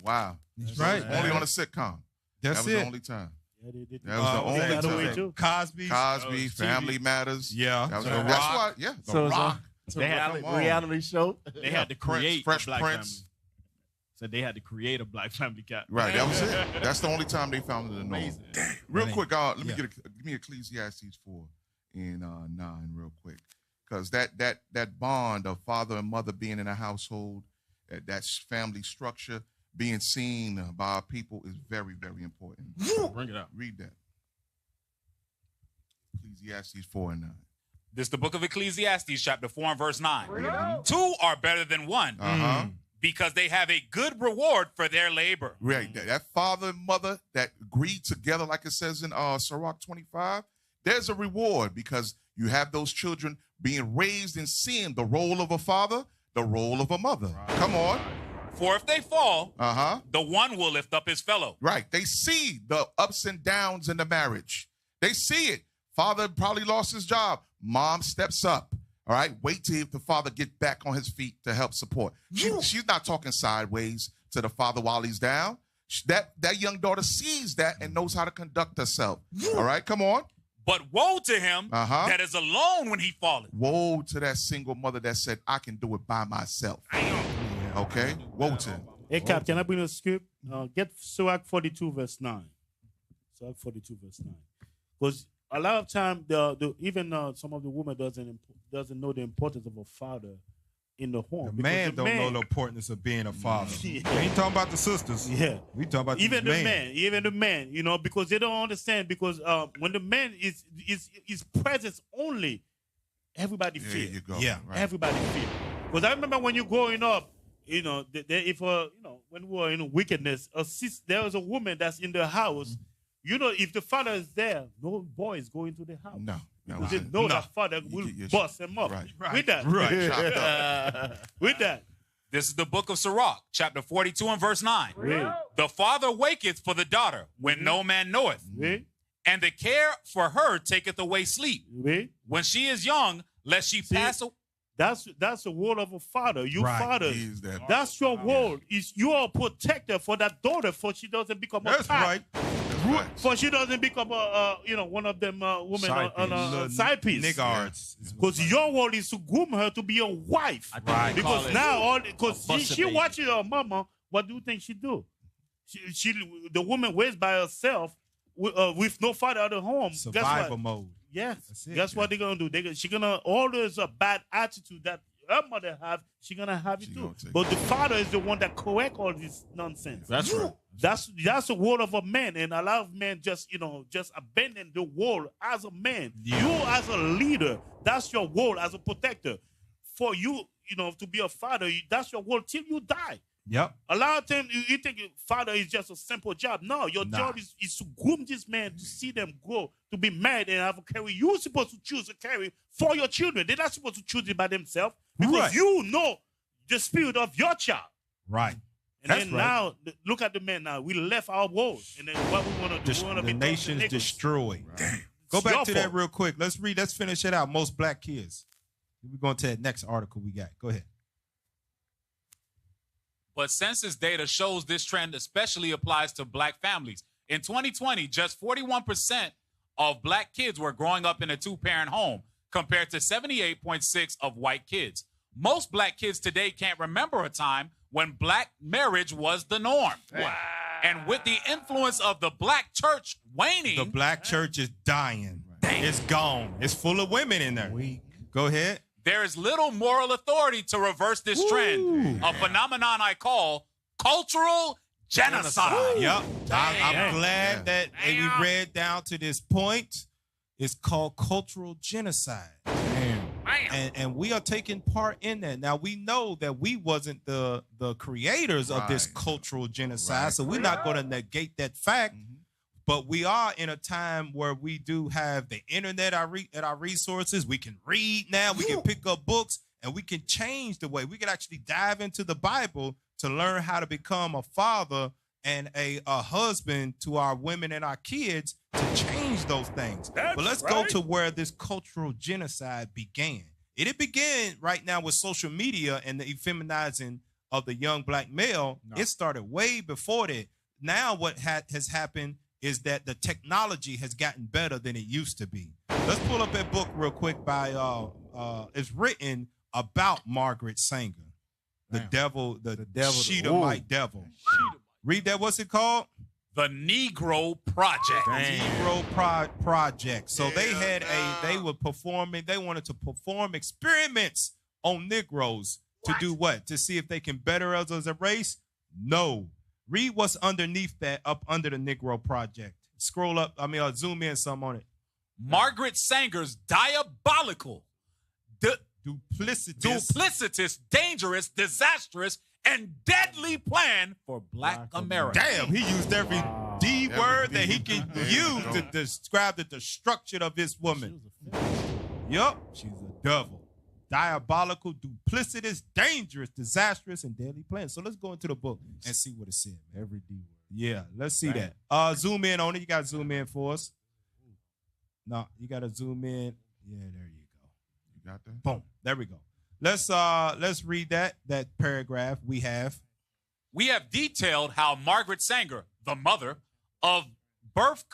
Wow. That's right. Only on a sitcom. That was it. the only time. That was the only time. Cosby, Family Matters. Yeah. That was The the Rock. Rock. The Rock. It's a reality show. They had to create Fresh a black Prince. family. So they had to create a black family cat. Right, that was it. That's the only time they found it amazing. Real quick, let me give me Ecclesiastes 4 and 9 real quick, because that bond of father and mother being in a household, that family structure being seen by our people is very, very important. Bring it up. Read that. Ecclesiastes 4 and 9. This is the book of Ecclesiastes, chapter 4 and verse 9. Two are better than one because they have a good reward for their labor. Right. That father and mother that agreed together, like it says in Sirach 25, there's a reward because you have those children being raised and seeing the role of a father, the role of a mother. Right. Come on. For if they fall, the one will lift up his fellow. Right. They see the ups and downs in the marriage. They see it. Father probably lost his job. Mom steps up. All right. Wait till the father get back on his feet to help support. She's not talking sideways to the father while he's down. That young daughter sees that and knows how to conduct herself. All right. Come on. But woe to him that is alone when he falleth. Woe to that single mother that said, I can do it by myself. Okay? Woe to him. Hey, Cap, can I bring a script? Get Sirach 42, verse 9. Sirach 42, verse 9. Because a lot of time, even some of the women doesn't know the importance of a father in the home. The man don't know the importance of being a father. We ain't talking about the sisters. Yeah. We talking about even the man, you know, because they don't understand. Because when the man is presence only, everybody feel. You go. Yeah. Right. Everybody feel. Because I remember when you're growing up, you know, when we were in wickedness, there was a woman that's in the house. You know, if the father is there, no boy is going to the house. No. Because they know that father will bust him up. With that. With that. This is the book of Sirach, chapter 42 and verse 9. The father waketh for the daughter when no man knoweth. And the care for her taketh away sleep. When she is young, lest she pass away. That's the word of a father. You fathers, that's your word. You are a protector for that daughter, for she doesn't become a type. For she doesn't become one of them women on a side piece. Niggards. Because your word is to groom her to be a wife. Right. Because now, she watches her mama, what do you think she do? The woman raised by herself with no father at the home. Survival mode. Yes. Guess what they're going to do? She's going to always a bad attitude that her mother have, she's going to have it too. But the father is the one that correct all this nonsense. That's right. That's the word of a man. And a lot of men just abandon the word as a man. Yeah. You as a leader, that's your word as a protector. For you, to be a father, that's your word till you die. Yep. A lot of times you think father is just a simple job. No, your job is to groom this man, to see them grow, to be married and have a career. You're supposed to choose a career for your children. They're not supposed to choose it by themselves because you know the spirit of your child. Right. And then now, look at the men now. We left our world. And then what we want to do, the nation's destroyed. Right. Go back to that real quick. Let's finish it out. Most black kids. We're going to that next article we got. Go ahead. But census data shows this trend especially applies to black families. In 2020, just 41% of black kids were growing up in a two-parent home, compared to 78.6% of white kids. Most black kids today can't remember a time when black marriage was the norm. Wow. And with the influence of the black church waning... The black church is dying. It's gone. It's full of women in there. Go ahead. There is little moral authority to reverse this trend, a phenomenon I call cultural genocide. Yep. I'm glad that we read down to this point. It's called cultural genocide. And we are taking part in that. Now, we know that we wasn't the creators of this cultural genocide, so we're not going to negate that fact. But we are in a time where we do have the internet at our resources. We can read now. We can pick up books, and we can change the way. We can actually dive into the Bible to learn how to become a father and a husband to our women and our kids to change those things. But let's go to where this cultural genocide began. It began right now with social media and the effeminizing of the young black male. It started way before that. Now what has happened is that the technology has gotten better than it used to be. Let's pull up that book real quick by it's written about Margaret Sanger, the devil, the Shedemite devil. Read that. What's it called? The Negro Project. Negro Project. So they were performing. They wanted to perform experiments on Negroes to do what? To see if they can better us as a race? No. Read what's underneath that, up under the Negro Project. Scroll up. Zoom in some on it. Margaret Sanger's diabolical, duplicitous, dangerous, disastrous, and deadly plan for Black America. Damn, he used every D word that he can use to describe the destruction of this woman. Yup, she's a devil. Diabolical, duplicitous, dangerous, disastrous, and deadly plan. So let's go into the book and see what it said. Every D word. Yeah, let's see that. Zoom in on it. You got to zoom in for us. No, you got to zoom in. Yeah, there you go. You got that? Boom. There we go. Let's read that paragraph we have. We have detailed how Margaret Sanger, the mother of birth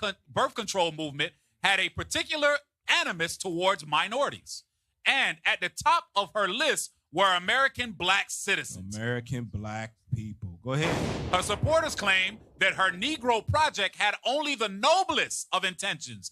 control movement, had a particular animus towards minorities. And at the top of her list were American Black citizens. American Black people. Go ahead. Her supporters claim that her Negro Project had only the noblest of intentions.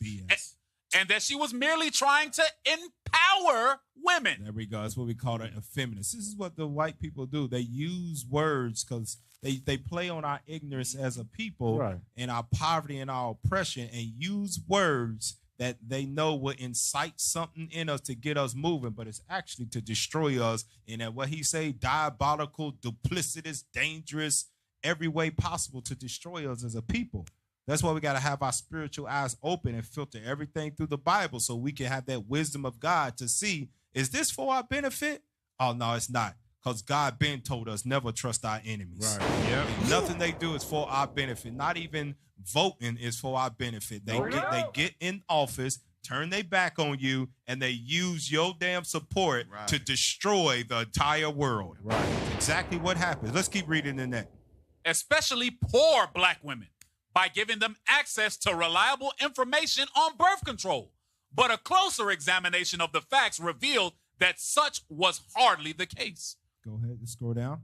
And that she was merely trying to empower women. There we go. That's what we call it, a feminist. This is what the white people do. They use words because they play on our ignorance as a people and our poverty and our oppression, and use words that they know will incite something in us to get us moving, but it's actually to destroy us. And at what he say, diabolical, duplicitous, dangerous, every way possible to destroy us as a people. That's why we got to have our spiritual eyes open and filter everything through the Bible so we can have that wisdom of God to see, is this for our benefit? Oh, no, it's not. Because God been told us never trust our enemies. Right. Yep. Nothing they do is for our benefit. Not even voting is for our benefit. They get in office, turn their back on you, and they use your damn support to destroy the entire world. Right. That's exactly what happens. Let's keep reading in that. Especially poor Black women, by giving them access to reliable information on birth control. But a closer examination of the facts revealed that such was hardly the case. Go ahead and scroll down.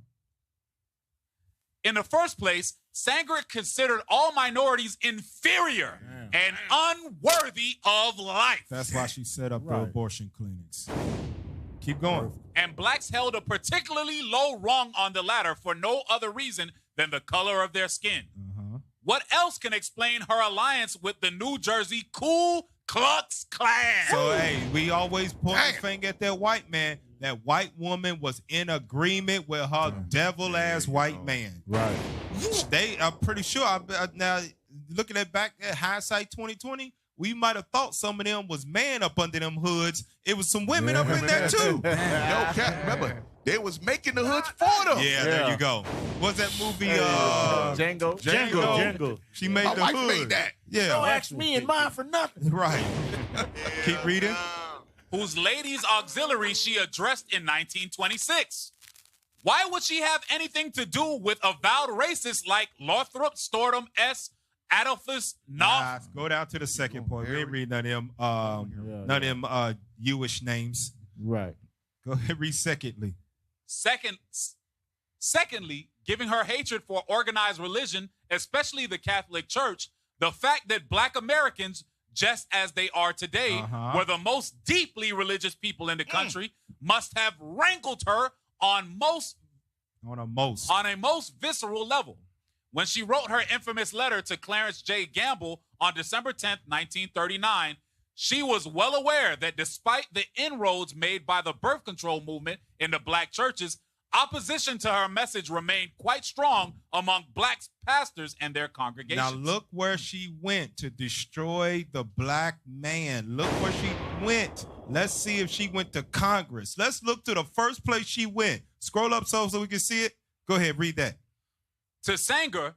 In the first place, Sanger considered all minorities inferior and unworthy of life. That's why she set up the abortion clinics. Keep going. And Blacks held a particularly low rung on the ladder for no other reason than the color of their skin. What else can explain her alliance with the New Jersey Ku Klux Klan? So, hey, we always point the finger at that white man. That white woman was in agreement with her devil-ass white man. Right. They are pretty sure. Now, looking at back at hindsight 2020, we might have thought some of them was man up under them hoods. It was some women up in there, too. No cap. Remember, they was making the hoods for them. Yeah, there you go. What's that movie? Django. She made My the wife hood. made that. Yeah. Don't ask me and mine for nothing. Right. Keep reading. Whose ladies' auxiliary she addressed in 1926. Why would she have anything to do with avowed racists like Lothrop Stordom S. Adolphus Knopf? Go down to the second point. We ain't read none of them Jewish names. Right. Go ahead, read secondly. Secondly, giving her hatred for organized religion, especially the Catholic Church, the fact that Black Americans, just as they are today, were the most deeply religious people in the country, must have rankled her on a most visceral level. When she wrote her infamous letter to Clarence J. Gamble on December 10th, 1939, she was well aware that despite the inroads made by the birth control movement in the Black churches, opposition to her message remained quite strong among Black pastors and their congregations. Now look where she went to destroy the Black man. Look where she went. Let's see if she went to Congress. Let's look to the first place she went. Scroll up so we can see it. Go ahead, read that. To Sanger,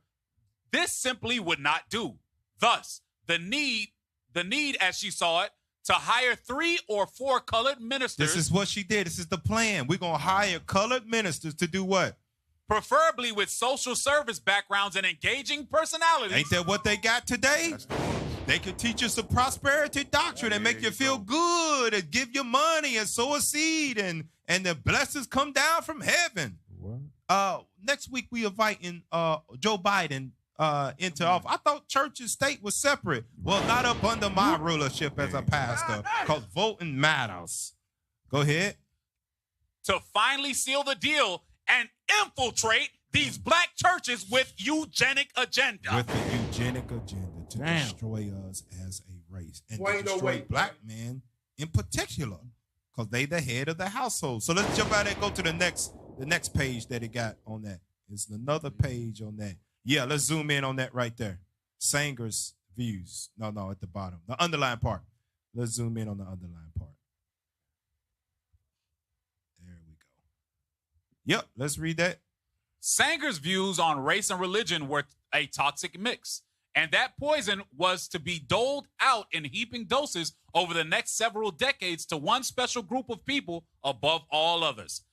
this simply would not do. Thus, the need as she saw it, to hire 3 or 4 colored ministers. This is what she did. This is the plan. We're going to hire colored ministers to do what? preferably with social service backgrounds and engaging personalities. Ain't that what they got today? They can teach you some prosperity doctrine and make you feel good and give you money and sow a seed and the blessings come down from heaven. Next week we inviting Joe Biden into office. I thought church and state was separate. Well, not up under my rulership as a pastor, because voting matters. Go ahead. To finally seal the deal and infiltrate these black churches with eugenic agenda. With the eugenic agenda to destroy us as a race and to destroy black men in particular, because they the head of the household. So let's jump out and go to the next page that it got on that. It's another page on that. Yeah, let's zoom in on that right there. Sanger's views. No, at the bottom. The underlined part. Let's zoom in on the underlined part. There we go. Yep, let's read that. Sanger's views on race and religion were a toxic mix, and that poison was to be doled out in heaping doses over the next several decades to one special group of people above all others.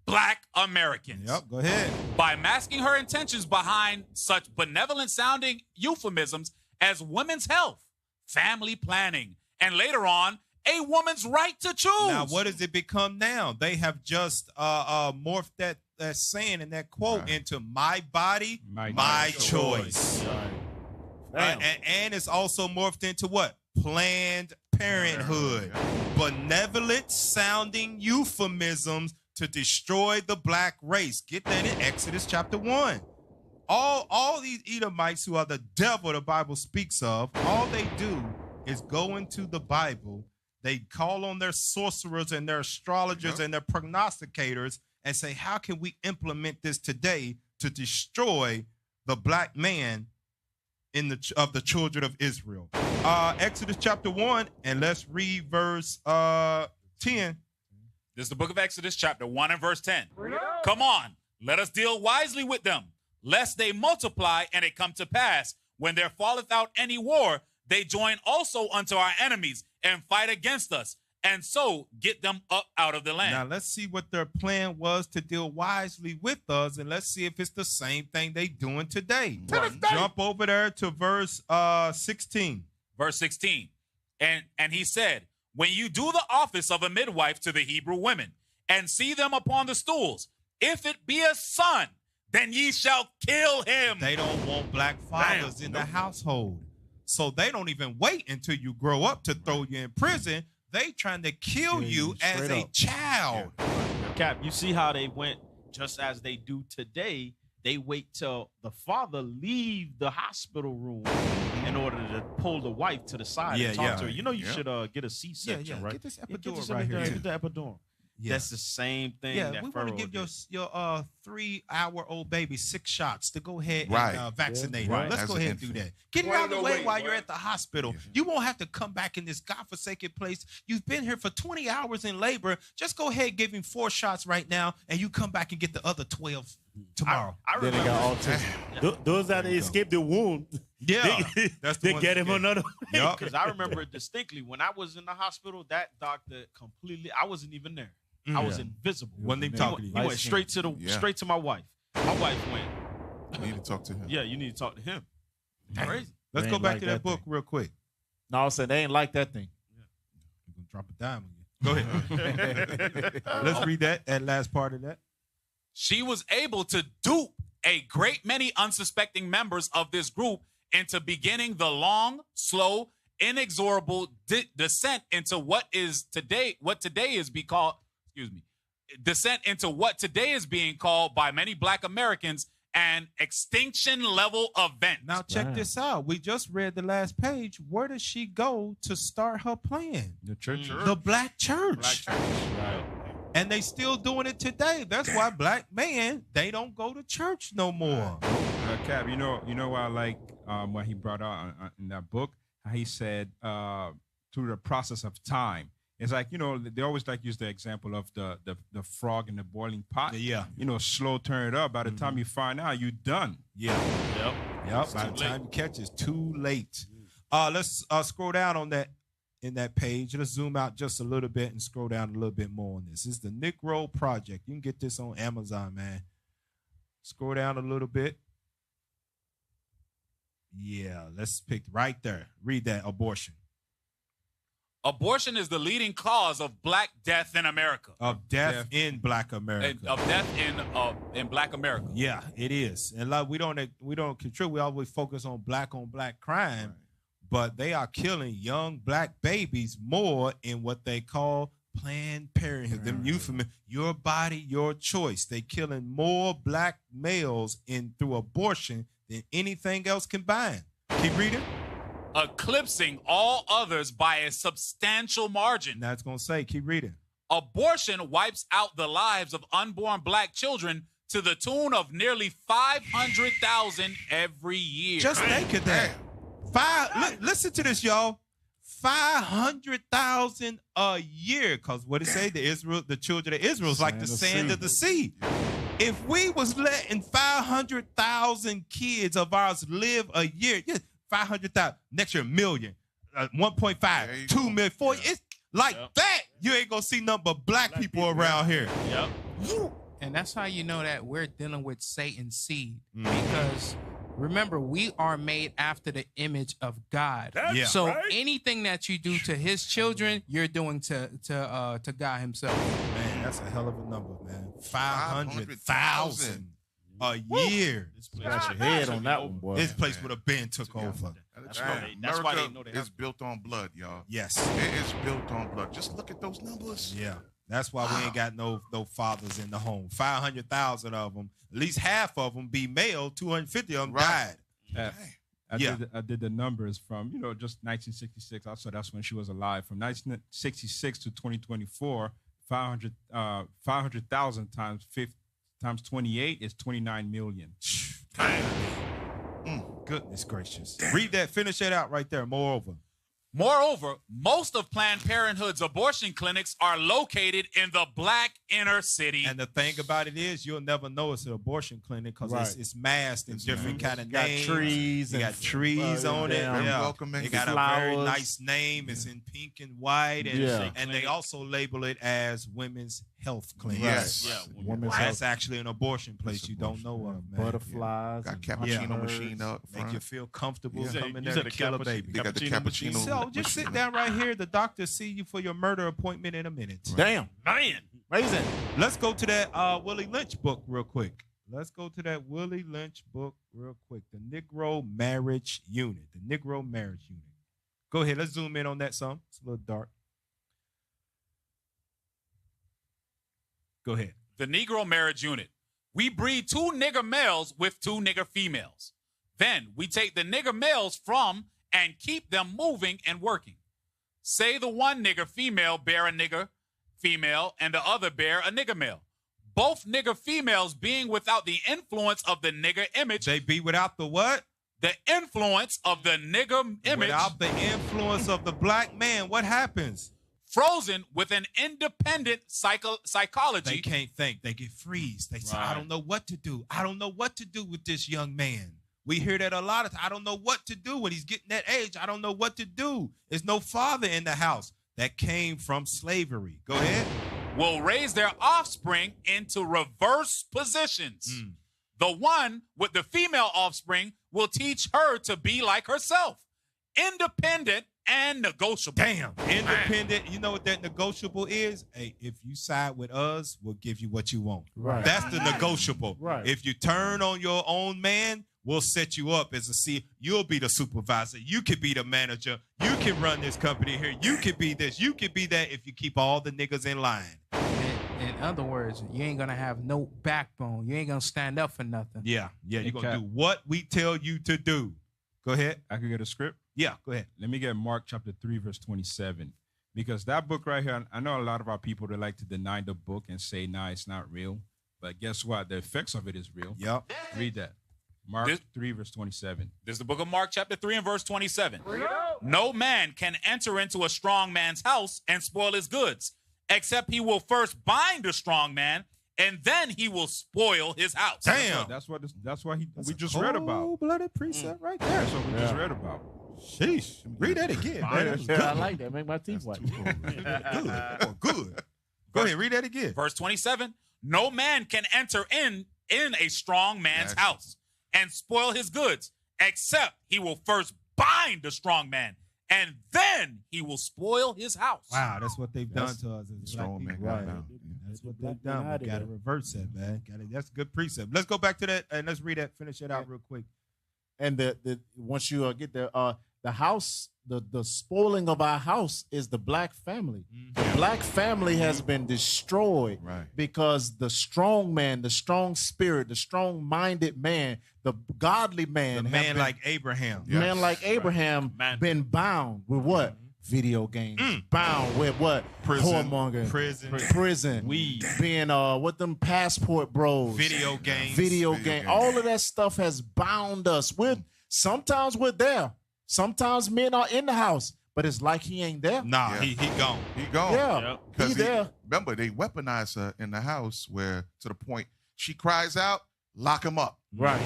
Black Americans. Yep, go ahead. By masking her intentions behind such benevolent-sounding euphemisms as women's health, family planning, and later on, a woman's right to choose. Now, what does it become now? They have just morphed that saying and that quote into my body, my choice. And it's also morphed into what? Planned Parenthood. Benevolent-sounding euphemisms to destroy the black race. Get that in Exodus chapter 1. All these Edomites who are the devil the Bible speaks of, all they do is go into the Bible. They call on their sorcerers and their astrologers and their prognosticators and say, how can we implement this today to destroy the black man of the children of Israel? Exodus chapter 1, and let's read verse 10. This is the book of Exodus, chapter 1 and verse 10. Come on, let us deal wisely with them, lest they multiply and it come to pass, when there falleth out any war, they join also unto our enemies and fight against us, and so get them up out of the land. Now let's see what their plan was to deal wisely with us, and let's see if it's the same thing they doing today. Jump over there to verse 16. Verse 16. And he said, when you do the office of a midwife to the Hebrew women, and see them upon the stools, if it be a son, then ye shall kill him. They don't want black fathers in the household. So they don't even wait until you grow up to throw you in prison. They trying to kill you as a child. Cap, you see how they went just as they do today. They wait till the father leave the hospital room in order to pull the wife to the side and talk to her. You know, you should get a C-section, right? Get this epidural right here. Get the epidural. Yeah. That's the same thing. Yeah, we want to give your 3-hour-old baby 6 shots to go ahead and vaccinate her. Let's go ahead and do that. Get it out of the way while you're at the hospital. You won't have to come back in this godforsaken place. You've been here for 20 hours in labor. Just go ahead and give him 4 shots right now, and you come back and get the other 12 tomorrow. I remember. Then they got autism. Those that escaped the wound. Yeah, they get him another. Yeah, because I remember distinctly when I was in the hospital, that doctor completely. I wasn't even there. I was invisible. When they talking to you, he went straight to my wife. My wife went. You need to talk to him. Yeah, you need to talk to him. Crazy. Let's go back to that book real quick. No, I'm saying they ain't like that thing. You're gonna drop a dime on you. Go ahead. Let's read that last part of that. She was able to dupe a great many unsuspecting members of this group into beginning the long, slow, inexorable descent into what today is being called by many black Americans an extinction level event. Now check this out. We just read the last page. Where does she go to start her plan? The church. The black church. Black church. Right. And they still doing it today. That's why black men, they don't go to church no more. Cap, you know what I like what he brought out in that book? How he said through the process of time. It's like, they always use the example of the frog in the boiling pot. Yeah. Slow turn it up. By the time you find out, you're done. Yeah. Yep. By the time you catch it's too late. Let's scroll down on that. In that page, let's zoom out just a little bit and scroll down a little bit more on this. This is the Nick Roll Project. You can get this on Amazon, man. Scroll down a little bit. Yeah, let's pick right there. Read that, abortion. Abortion is the leading cause of black death in America. Of death in Black America. Of death in Black America. Yeah, it is. And like we don't contribute. We always focus on black crime, but they are killing young black babies more in what they call Planned Parenthood. Them euphemism, your body, your choice. They killing more black males through abortion than anything else combined. Keep reading. Eclipsing all others by a substantial margin. That's going to say, keep reading. Abortion wipes out the lives of unborn black children to the tune of nearly 500,000 every year. Just think of that. Listen to this, y'all. 500,000 a year. Because what it say, the children of Israel is like the sand of the sea. If we was letting 500,000 kids of ours live a year, 500,000, next year, 1 million, 1.5, 2 million, 4, it's like that. You ain't gonna see nothing but black people around here. Yep. And that's how you know that we're dealing with Satan's seed. Because remember, we are made after the image of God. So anything that you do to his children, you're doing to God himself. Man, that's a hell of a number, man. 500,000 a year. Got your head on that one, boy. This place would have been took over. That's why they know they it's built on blood, y'all. Yes. It is built on blood. Just look at those numbers. Yeah. That's why we ain't got no fathers in the home. 500,000 of them, at least half of them be male, 250 of them died. I did the numbers from, just 1966. Also, that's when she was alive. From 1966 to 2024, 500,000 times 28 is 29 million. Goodness gracious. Read that, finish that out right there. Moreover, most of Planned Parenthood's abortion clinics are located in the black inner city. And the thing about it is, you'll never know it's an abortion clinic because it's masked in different kind of names. Got trees on it. They got a very nice name. It's in pink and white. And they also label it as women's health clinic. That's actually an abortion place you don't know of, man. Butterflies. Got cappuccino machine up front. Make you feel comfortable coming there to kill a baby. They got the cappuccino. So just sit down right here. The doctor see you for your murder appointment in a minute. Damn. Man. Amazing. Let's go to that Willie Lynch book real quick. The Negro Marriage Unit. The Negro Marriage Unit. Go ahead. Let's zoom in on that some. It's a little dark. Go ahead. The Negro Marriage Unit. We breed 2 nigger males with 2 nigger females. Then we take the nigger males from and keep them moving and working. Say the one nigger female bear a nigger female and the other bear a nigger male. Both nigger females being without the influence of the nigger image. They be without the what? The influence of the nigger image. Without the influence of the black man, what happens? Frozen with an independent psychology. They can't think. They get freeze. They say, I don't know what to do. I don't know what to do with this young man. We hear that a lot of times. I don't know what to do when he's getting that age. I don't know what to do. There's no father in the house. That came from slavery. Go ahead. Will raise their offspring into reverse positions. The one with the female offspring will teach her to be like herself. Independent and negotiable. Damn. Independent. You know what that negotiable is? Hey, if you side with us, we'll give you what you want. Right. That's the negotiable. Right. If you turn on your own man, we'll set you up as a C. You'll be the supervisor. You could be the manager. You can run this company here. You could be this. You could be that if you keep all the niggas in line. In other words, you ain't gonna have no backbone. You ain't gonna stand up for nothing. Yeah. You're gonna do what we tell you to do. Go ahead. I could get a script. Yeah, go ahead. Let me get Mark chapter 3, verse 27. Because that book right here, I know a lot of our people that like to deny the book and say, nah, it's not real. But guess what? The effects of it is real. Yep. Read that. Mark 3, verse 27. This is the book of Mark, chapter 3 and verse 27. No man can enter into a strong man's house and spoil his goods, except he will first bind a strong man, and then he will spoil his house. Damn. That's what we just read about. Cold-blooded precept right there. That's what we just read about. Sheesh. Read that again. I like that. Make my teeth white. Good. Go ahead. Read that again. Verse 27. No man can enter in a strong man's house and spoil his goods, except he will first bind the strong man, and then he will spoil his house. Wow, that's what they've done to us. Strong man, right? That's what they've done. We got to reverse that, man. That's a good precept. Let's go back to that and let's read that. Finish it out real quick. And the once you get there, the house, the spoiling of our house is the black family. The black family has been destroyed because the strong man, the strong spirit, the strong-minded man, the godly man, the man like Abraham, man like Abraham, been bound with what? Video games, bound with what? Whoremonger, prison, weed, being what them passport bros, video game. All of that stuff has bound us. Sometimes we're there. Sometimes men are in the house, but it's like he ain't there. Nah, he gone. He gone. Yeah, because he there. Remember, they weaponize her in the house where to the point she cries out, lock him up. Right.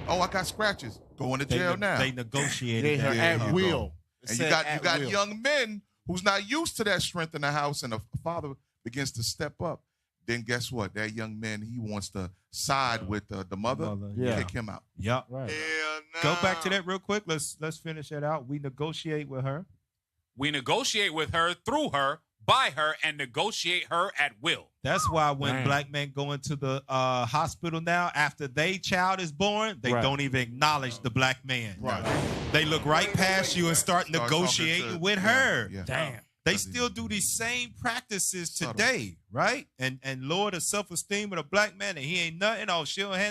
I got scratches. Go into jail now. They negotiated her at will. And you got young men who's not used to that strength in the house, and a father begins to step up. Then guess what? That young man, he wants to side with the mother. Kick him out. Yep. Right. Go back to that real quick. Let's finish that out. We negotiate with her. We negotiate with her, through her, by her, and negotiate her at will. That's why when black men go into the hospital now, after their child is born, they don't even acknowledge the black man. Right. They look right past you and start negotiating with her. Yeah. Damn. They still do these same practices today, right? And lower the self-esteem of the black man, and he ain't nothing. Oh,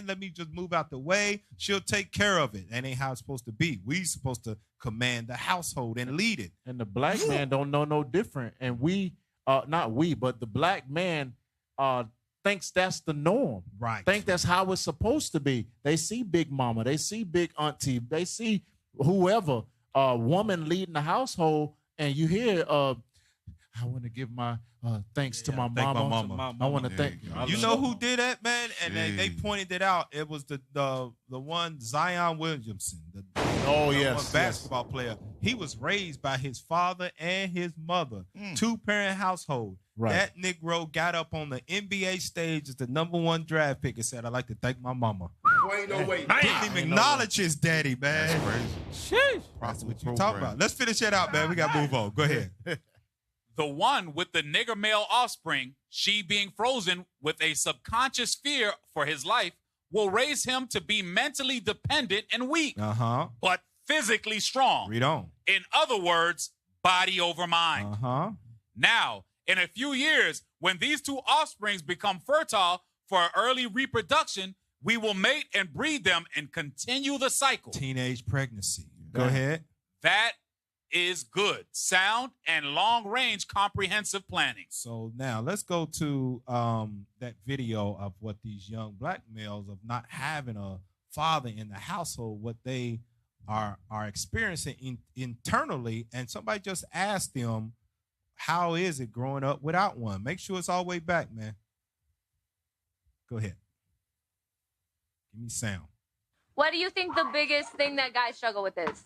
let me just move out the way. She'll take care of it. That ain't how it's supposed to be. We supposed to command the household and lead it. And the black man don't know no different. And but the black man thinks that's the norm. Right. Think that's how it's supposed to be. They see big mama. They see big auntie. They see whoever, woman leading the household. And you hear, I want to give my thanks to my mama. I want to thank you. Know who did that, man? And they pointed it out. It was the one Zion Williamson, the basketball player. He was raised by his father and his mother, two-parent household. Right. That Negro got up on the NBA stage as the #1 draft pick and said, "I'd like to thank my mama." Ain't no way. Didn't even acknowledge his daddy, man. That's crazy. Sheesh. That's what you talking about. Let's finish that out, man. We got to move on. Go ahead. The one with the nigger male offspring, she being frozen with a subconscious fear for his life, will raise him to be mentally dependent and weak, but physically strong. Read on. In other words, body over mind. Now, in a few years, when these two offsprings become fertile for early reproduction, we will mate and breed them and continue the cycle. Teenage pregnancy. Go ahead. That is good, sound, and long-range comprehensive planning. So now let's go to that video of what these young black males of not having a father in the household, what they are experiencing internally, and somebody just asked them, how is it growing up without one? Make sure it's all the way back, man. Go ahead. Give me sound. What do you think the biggest thing that guys struggle with is?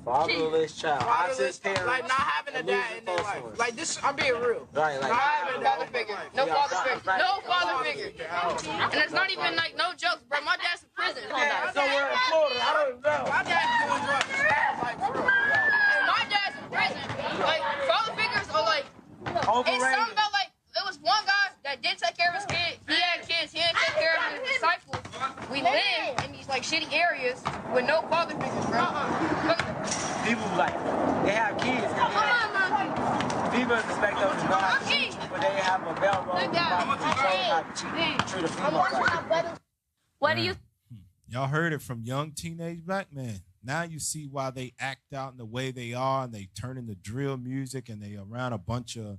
Fatherless child. Fatherless, like not having a dad in their life. Like this, I'm being real. Right, like not having a father figure. No father figure. No father figure. And it's not even like no jokes, bro. My dad's in prison. Hold on. Somewhere in Florida, I don't know. My dad's doing drugs. Like, bro. And my dad's in prison. Like father figures are like. Overrated. It's something about like there was one guy that did take care of his kids. He had kids. He didn't take care of his disciples. We live in these like shitty areas with no father figures, bro. People like they have kids. People expect them to go out to cheat, but they have a bell roll. Treat a female right. What do you? Y'all heard it from young teenage black men. Now you see why they act out in the way they are, and they turn into drill music, and they around a bunch of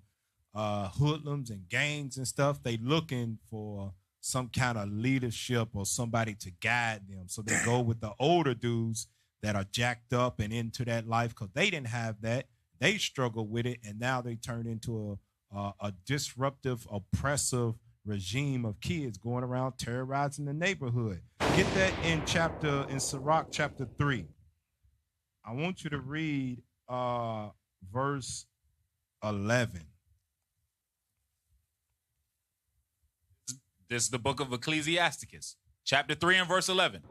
hoodlums and gangs and stuff. They looking for some kind of leadership or somebody to guide them. So they go with the older dudes that are jacked up and into that life because they didn't have that. They struggle with it, and now they turn into a disruptive, oppressive regime of kids going around terrorizing the neighborhood. Get that in Sirach chapter 3. I want you to read verse 11. This is the book of Ecclesiasticus. Chapter 3 and verse 11.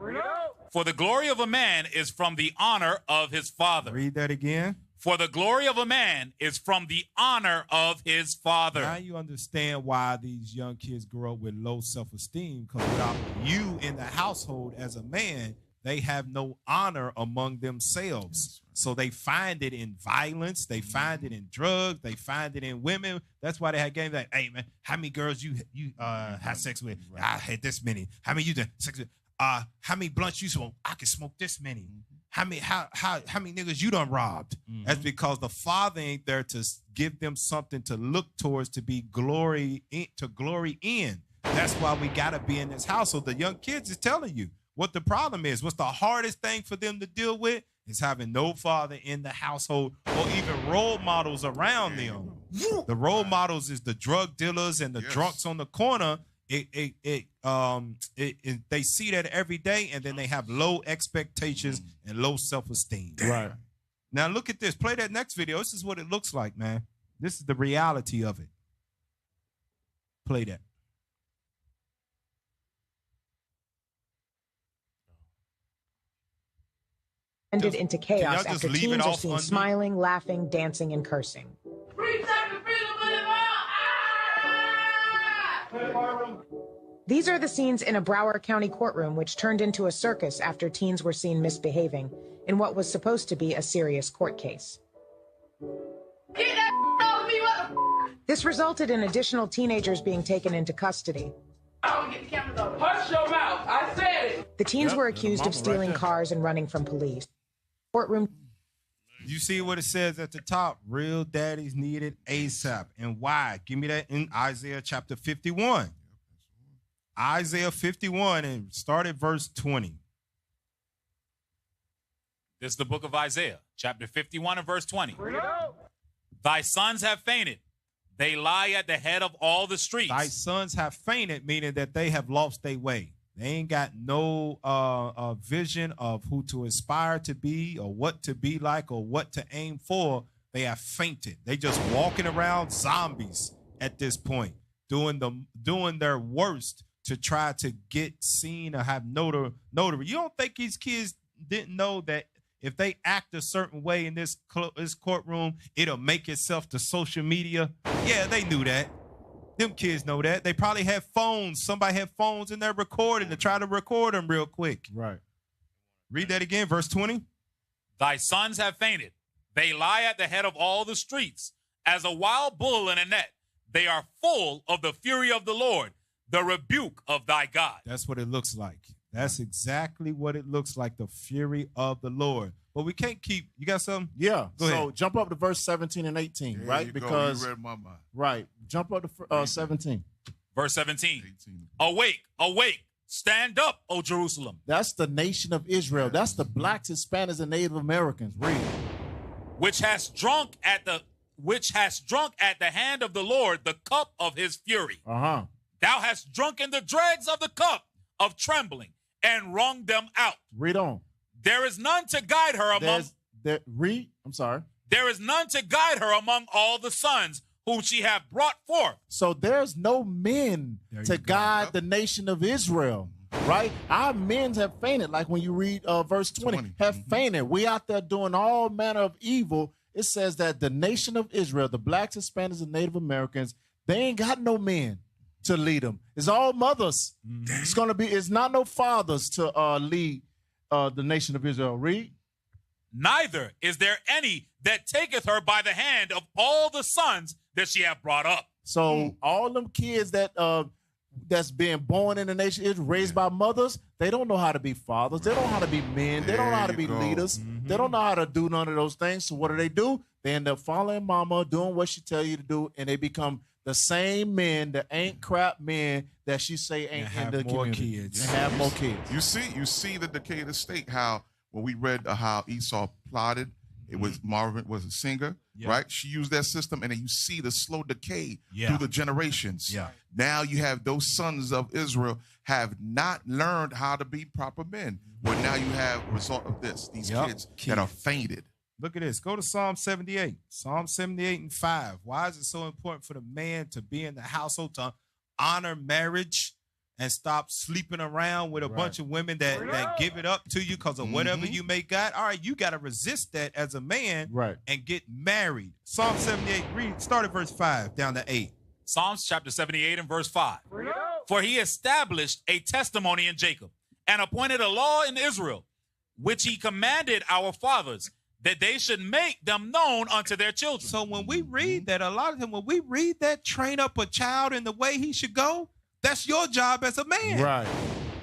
For the glory of a man is from the honor of his father. Read that again. For the glory of a man is from the honor of his father. Now you understand why these young kids grow up with low self-esteem, because without you in the household as a man, they have no honor among themselves. So they find it in violence. They find it in drugs. They find it in women. That's why they had games like, hey, man, how many girls you had sex with? I had this many. How many you done sex with? How many blunts you smoke? I can smoke this many. How many niggas you done robbed? That's because the father ain't there to give them something to look towards, to be glory in. That's why we gotta be in this household. The young kids is telling you what the problem is. What's the hardest thing for them to deal with is having no father in the household or even role models around them. The role models is the drug dealers and the drunks on the corner. They see that every day, and then they have low expectations and low self-esteem. Right. Now look at this. Play that next video. This is what it looks like, man. This is the reality of it. Play that. Ended into chaos after teens are seen smiling, laughing, dancing, and cursing. These are the scenes in a Broward County courtroom which turned into a circus after teens were seen misbehaving in what was supposed to be a serious court case. This resulted in additional teenagers being taken into custody. Hush your mouth. I said it. The teens were accused of stealing cars and running from police. Courtroom. You see what it says at the top? Real daddies needed ASAP. And why? Give me that in Isaiah chapter 51. Isaiah 51 and start at verse 20. This is the book of Isaiah, chapter 51 and verse 20. Thy sons have fainted. They lie at the head of all the streets. Thy sons have fainted, meaning that they have lost their way. They ain't got no vision of who to aspire to be or what to be like or what to aim for. They have fainted. They just walking around zombies at this point, doing their worst to try to get seen or have notary. You don't think these kids didn't know that if they act a certain way in this courtroom, it'll make itself to social media? Yeah, they knew that. Them kids know that. They probably had phones. Somebody had phones in their recording to try to record them real quick. Right. Read that again, verse 20. Thy sons have fainted. They lie at the head of all the streets. As a wild bull in a net, they are full of the fury of the Lord, the rebuke of thy God. That's what it looks like. That's exactly what it looks like, the fury of the Lord. But we can't keep, you got something? Yeah. Go ahead. Jump up to verse 17 and 18, There right? you Because go. You read my mind. right. Jump up to 17. Verse 17. Awake, awake, stand up, O Jerusalem. That's the nation of Israel. That's the blacks, Hispanics, and Native Americans. Read. Which has drunk at the hand of the Lord the cup of his fury. Uh-huh. Thou hast drunken the dregs of the cup of trembling and wrung them out. Read on. There is none to guide her among. I'm sorry. There is none to guide her among all the sons whom she hath brought forth. So there's no men to guide the nation of Israel, right? Our men have fainted, like when you read verse 20, have fainted. We out there doing all manner of evil. It says that the nation of Israel, the blacks, Hispanics, and Native Americans, they ain't got no men to lead them. It's all mothers. It's not no fathers to lead the nation of Israel. Read. Neither is there any that taketh her by the hand of all the sons that she hath brought up. So all them kids that that's being born in the nation is raised by mothers, they don't know how to be fathers. They don't know how to be men. They don't know how to be leaders. They don't know how to do none of those things. So what do? They end up following mama, doing what she tell you to do, and they become the same men, the ain't crap men that she say ain't in the community. And have more kids. You see the decay of the state, how when we read how Esau plotted, it was Marvin was a singer, right? She used that system, and then you see the slow decay through the generations. Now you have those sons of Israel have not learned how to be proper men. Well, now you have a result of this, these kids that are fainted. Look at this. Go to Psalm 78. Psalm 78 and 5. Why is it so important for the man to be in the household, to honor marriage and stop sleeping around with a bunch of women that give it up to you because of whatever you may got. All right, you got to resist that as a man and get married. Psalm 78, start at verse 5 down to 8. Psalms chapter 78 and verse 5. For he established a testimony in Jacob and appointed a law in Israel, which he commanded our fathers, that they should make them known unto their children. So when we read that, a lot of time when we read that, train up a child in the way he should go, that's your job as a man. Right.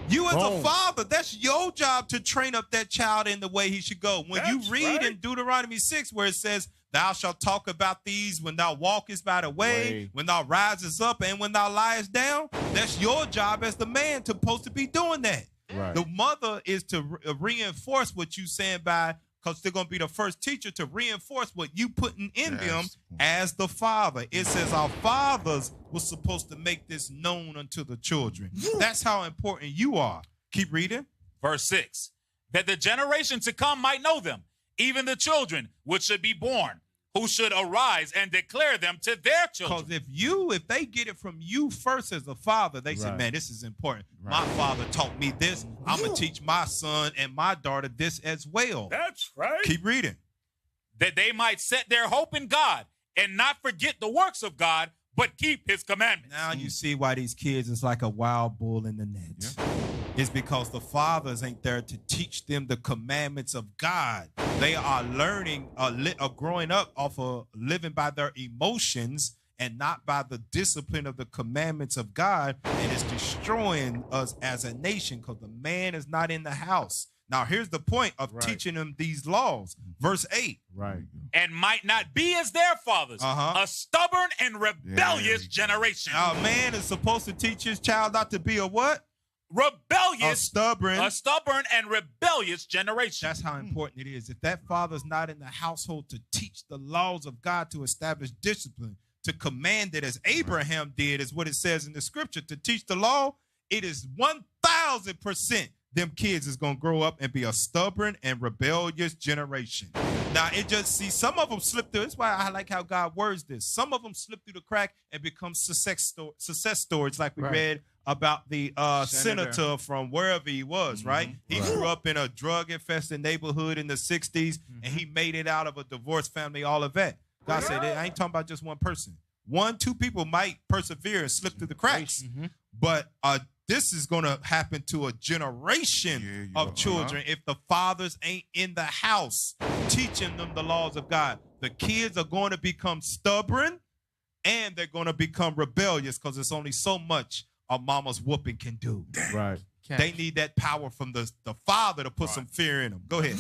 You as a father, that's your job to train up that child in the way he should go. When you read in Deuteronomy 6 where it says, thou shalt talk about these when thou walkest by the way, when thou risest up, and when thou liest down, that's your job as the man supposed to be doing that. Right. The mother is to reinforce what you saying by, because they're going to be the first teacher to reinforce what you putting in them as the father. It says our fathers were supposed to make this known unto the children. That's how important you are. Keep reading. Verse 6, that the generation to come might know them, even the children which should be born, who should arise and declare them to their children. Because if they get it from you first as a father, they say, man, this is important. My father taught me this. I'm going to teach my son and my daughter this as well. That's right. Keep reading. That they might set their hope in God and not forget the works of God, but keep his commandments. Now you see why these kids is like a wild bull in the net. It's because the fathers ain't there to teach them the commandments of God. They are learning, growing up off of living by their emotions and not by the discipline of the commandments of God. And it's destroying us as a nation because the man is not in the house. Now, here's the point of teaching them these laws. Verse 8. Right. And might not be as their fathers, a stubborn and rebellious generation. A man is supposed to teach his child not to be a what? Rebellious. A stubborn and rebellious generation. That's how important it is. If that father's not in the household to teach the laws of God, to establish discipline, to command it as Abraham did, is what it says in the scripture, to teach the law, it is 1,000% them kids is going to grow up and be a stubborn and rebellious generation. Now, some of them slip through. That's why I like how God words this. Some of them slip through the crack and become success stories like we read about the senator from wherever he was, right? He grew up in a drug-infested neighborhood in the 60s, and he made it out of a divorced family, all of that. God said, I ain't talking about just one person. 1-2 people might persevere and slip through the cracks, but this is going to happen to a generation of children if the fathers ain't in the house teaching them the laws of God. The kids are going to become stubborn, and they're going to become rebellious because it's only so much a mama's whooping can do. Right. They need that power from the father to put some fear in them. Go ahead.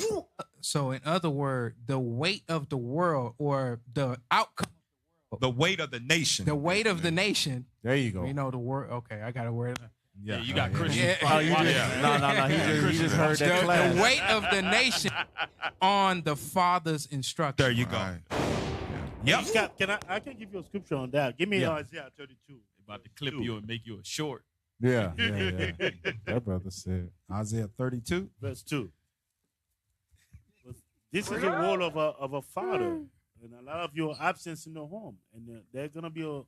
So in other words, the weight of the world, or the outcome of the weight of the nation. The weight of the nation. There you go. You know the word. Okay, I got a word. Yeah, you got Christian. No. He just heard that class. The weight of the nation on the father's instruction. There you go. Yep. I can give you a scripture on that. Give me Isaiah 32. About to clip you and make you a short. Yeah. That brother said. Isaiah 32. Verse 2. This is a role of a father. And a lot of your absence in the home. And there's going to be a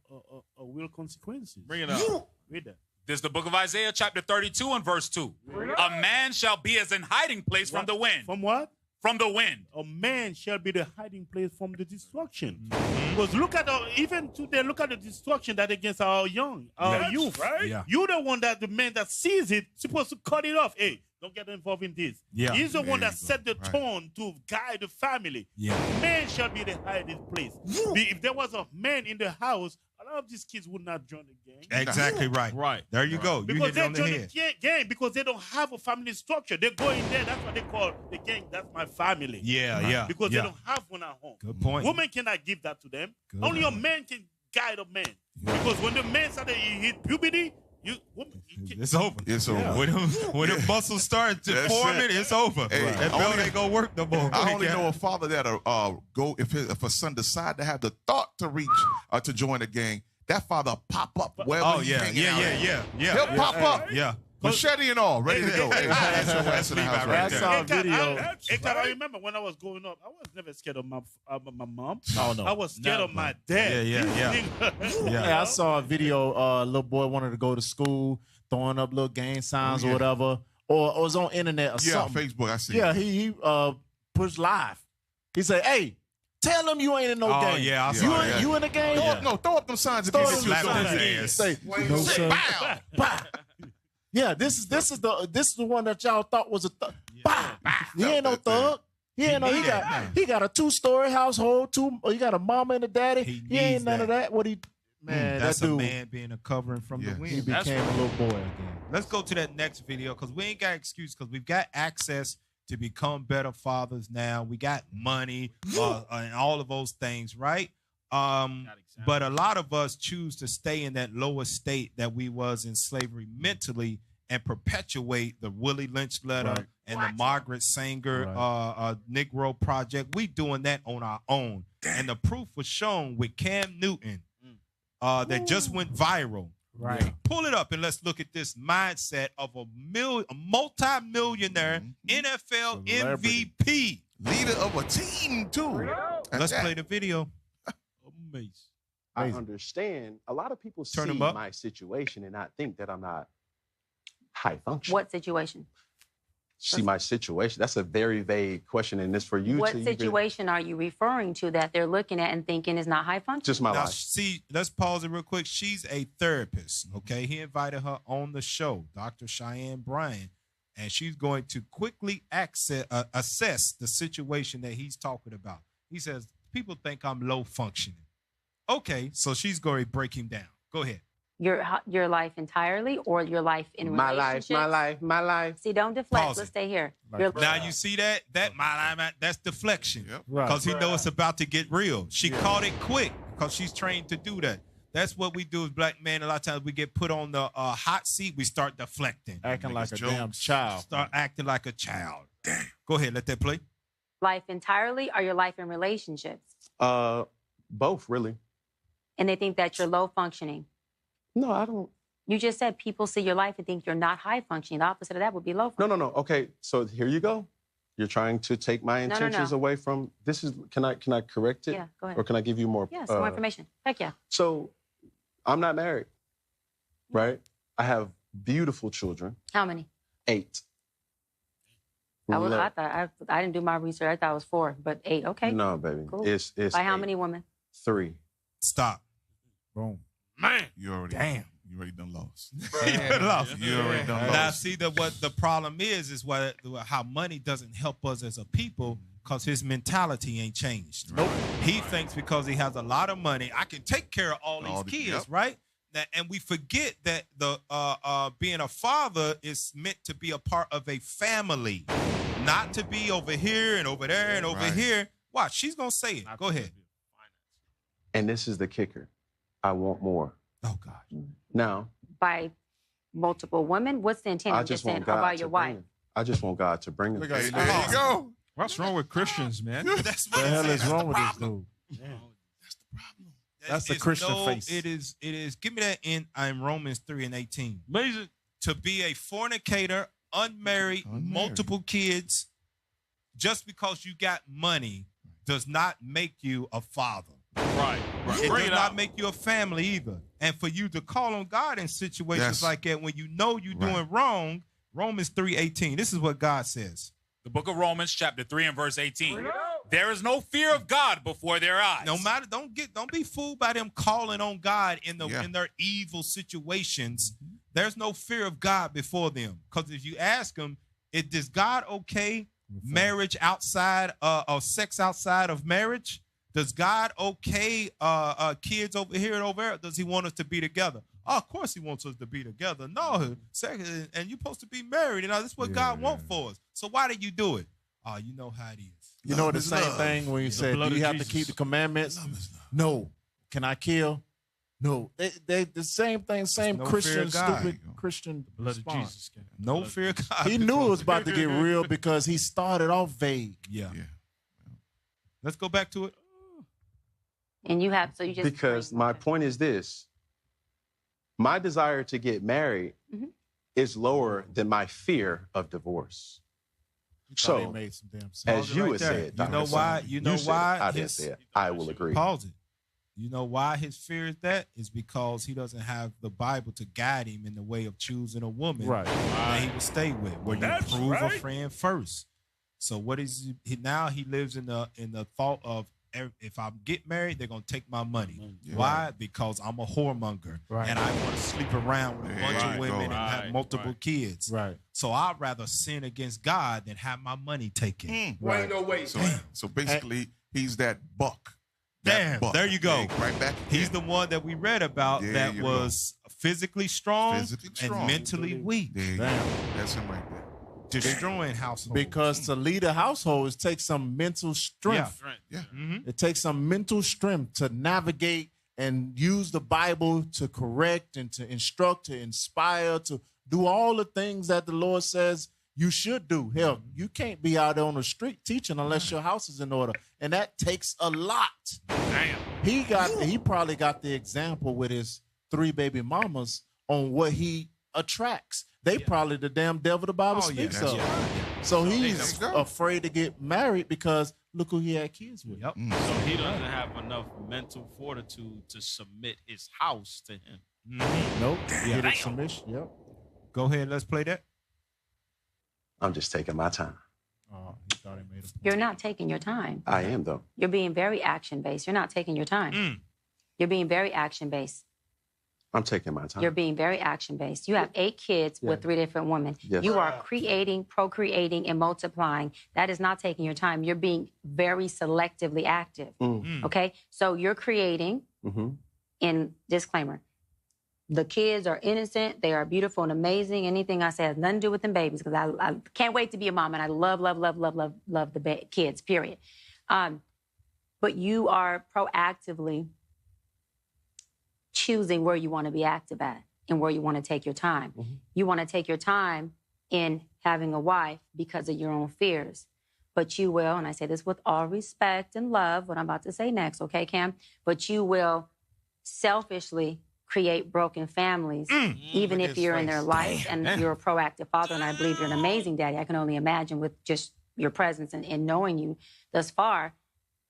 real consequences. Bring it up. Read that. This is the book of Isaiah, chapter 32 and verse 2. A man shall be as an hiding place from the wind. From what? From the wind. A man shall be the hiding place from the destruction. Because look at even today, look at the destruction that against our youth. Right? Yeah. You're the one that the man that sees it supposed to cut it off. Hey, don't get involved in this. Yeah. He's the one that set the tone to guide the family. Yeah. Man shall be the hiding place. If there was a man in the house, a lot of these kids would not join the gang. Exactly right. Right. There you go. You because hit it on they the join head. the gang because they don't have a family structure. They go in there. That's what they call the gang. That's my family. Yeah. Because they don't have one at home. Good point. Women cannot give that to them. Only a man can guide a man. Because when the man started to hit puberty, it's over. It's over. When the muscles start to form it's over. Hey, that belly ain't gonna work no more. I only know a father that'll go if a son decide to have the thought to reach to join a gang. That father pop up wherever he's hanging out. He'll pop up. Yeah. Machete and all, ready to go. I saw a video. I remember when I was growing up, I was never scared of my mom. Oh, no. I was scared of my dad. Yeah, I saw a video. Little boy wanted to go to school. throwing up little gang signs or whatever, or was on internet or something. Facebook, I see. Yeah, he pushed live. He said, "Hey, tell them you ain't in no game. Yeah, I saw you in the game? Throw up them signs if Throw you them slap signs. on his ass. Say, no, sir. Bow. Yeah, this is the one that y'all thought was a thug. He ain't no thug. He ain't no. He got a 2-story household. He got a mama and a daddy. He ain't none of that. What he? Man, that's that dude, a man being a covering from the wind. He became a little boy again. Let's go to that next video because we ain't got excuse because we've got access to become better fathers now. We got money and all of those things, right? But a lot of us choose to stay in that lower state that we was in slavery mentally and perpetuate the Willie Lynch letter and the Margaret Sanger Negro Project. We doing that on our own. And the proof was shown with Cam Newton that just went viral. Right. Pull it up and let's look at this mindset of a multi-millionaire NFL MVP. Leader of a team, too. Let's play the video. Amazing. I understand. A lot of people see my situation and not think that I'm not high function. What situation? See my situation. That's a very vague question, and this for you. What situation are you referring to that they're looking at and thinking is not high function? Just my now, life. See, let's pause it real quick. She's a therapist, okay? He invited her on the show, Dr. Cheyenne Bryan, and she's going to quickly assess the situation that he's talking about. He says, people think I'm low functioning. Okay, so she's going to break him down. Go ahead. Your life entirely or your life in relationships? My life. See, don't deflect. Pause Let's it. stay here. Now you see that my life, that's deflection because he knows it's about to get real. She caught it quick because she's trained to do that. That's what we do as black men. A lot of times we get put on the hot seat. We start deflecting, acting like a damn child. Start acting like a child. Damn. Go ahead, let that play. Life entirely or your life in relationships? Both really. And they think that you're low functioning. No, I don't. You just said people see your life and think you're not high functioning. The opposite of that would be low functioning. No. Okay, so here you go. You're trying to take my intentions away from this. Is can I correct it? Yeah, go ahead. Or can I give you more? Yeah, some more information. Heck yeah. So, I'm not married, right? I have beautiful children. How many? 8. I didn't do my research. I thought it was 4, but 8. Okay. No, baby. Cool. It's by how 8. many women? 3. Stop. Boom. Man, you already done lost. You already done lost. Now, see that what the problem is how money doesn't help us as a people because his mentality ain't changed. Nope. He thinks because he has a lot of money, I can take care of all these kids, right? Now, and we forget that the being a father is meant to be a part of a family, not to be over here and over there and over here. Watch, she's gonna say it. Go ahead. And this is the kicker. I want more. Oh, God. Now. By multiple women? What's the intent of just saying about your wife? I just want God to bring them. There you go. What's wrong with Christians, man? That's what the hell is wrong with this dude? Yeah. That's the problem. That's the Christian face. It is. Give me that in Romans 3:18. Amazing. To be a fornicator, unmarried, multiple kids, just because you got money does not make you a father. Right. It does not make you a family either. And for you to call on God in situations like that when you know you're doing wrong, Romans 3:18. This is what God says. The book of Romans, chapter 3 and verse 18. There is no fear of God before their eyes. No matter, don't be fooled by them calling on God in their evil situations. There's no fear of God before them. Because if you ask them, is God okay marriage outside or sex outside of marriage? Does God okay kids over here and over there? Does he want us to be together? Oh, of course he wants us to be together. No, and you're supposed to be married. That's what God wants for us. So why did you do it? Oh, you know how it is. You know the same thing when you said, do you have to keep the commandments? No. Can I kill? No. They the same thing, same Christian, stupid Christian response. No fear of God. He knew it was about to get real because he started off vague. Yeah. Let's go back to it. And you have, so you just. Because my point is this. My desire to get married is lower than my fear of divorce. So, made some damn sense. as you had said, you know why? You know why? I didn't say it. I will agree. Pause it. You know why his fear is that? Is because he doesn't have the Bible to guide him in the way of choosing a woman that he will stay with, where you prove a friend first. So what is he now? He lives in the thought of, if I get married, they're gonna take my money. Why? Because I'm a whoremonger and I want to sleep around with a bunch of women and have multiple kids. So I'd rather sin against God than have my money taken. No way. So basically, he's that buck. Damn, there you go. Right back. He's the one that we read about that was physically strong and mentally weak. That's him right there. Destroying households. Because to lead a household, it takes some mental strength. It takes some mental strength to navigate and use the Bible to correct and to instruct, to inspire, to do all the things that the Lord says you should do. Hell, you can't be out on the street teaching unless your house is in order. And that takes a lot. Damn. He probably got the example with his 3 baby mamas on what he attracts. They probably the damn devil the Bible speaks of. So he's afraid to get married because look who he had kids with. So he doesn't have enough mental fortitude to submit his house to him. Nope. Get it submission. Yep. Go ahead. Let's play that. I'm just taking my time. Oh, he thought he made a point. You're not taking your time. I am, though. You're being very action-based. You're not taking your time. You're being very action-based. I'm taking my time. You're being very action-based. You have 8 kids with 3 different women. Yes. You are creating, procreating, and multiplying. That is not taking your time. You're being very selectively active. Okay? So you're creating, in disclaimer, the kids are innocent. They are beautiful and amazing. Anything I say has nothing to do with them babies because I can't wait to be a mom and I love the kids, period. But you are proactively choosing where you want to be active at and where you want to take your time. You want to take your time in having a wife because of your own fears. But you will, and I say this with all respect and love, what I'm about to say next, okay, Cam? But you will selfishly create broken families, even if you're in their life and you're a proactive father, and I believe you're an amazing daddy. I can only imagine with just your presence and knowing you thus far.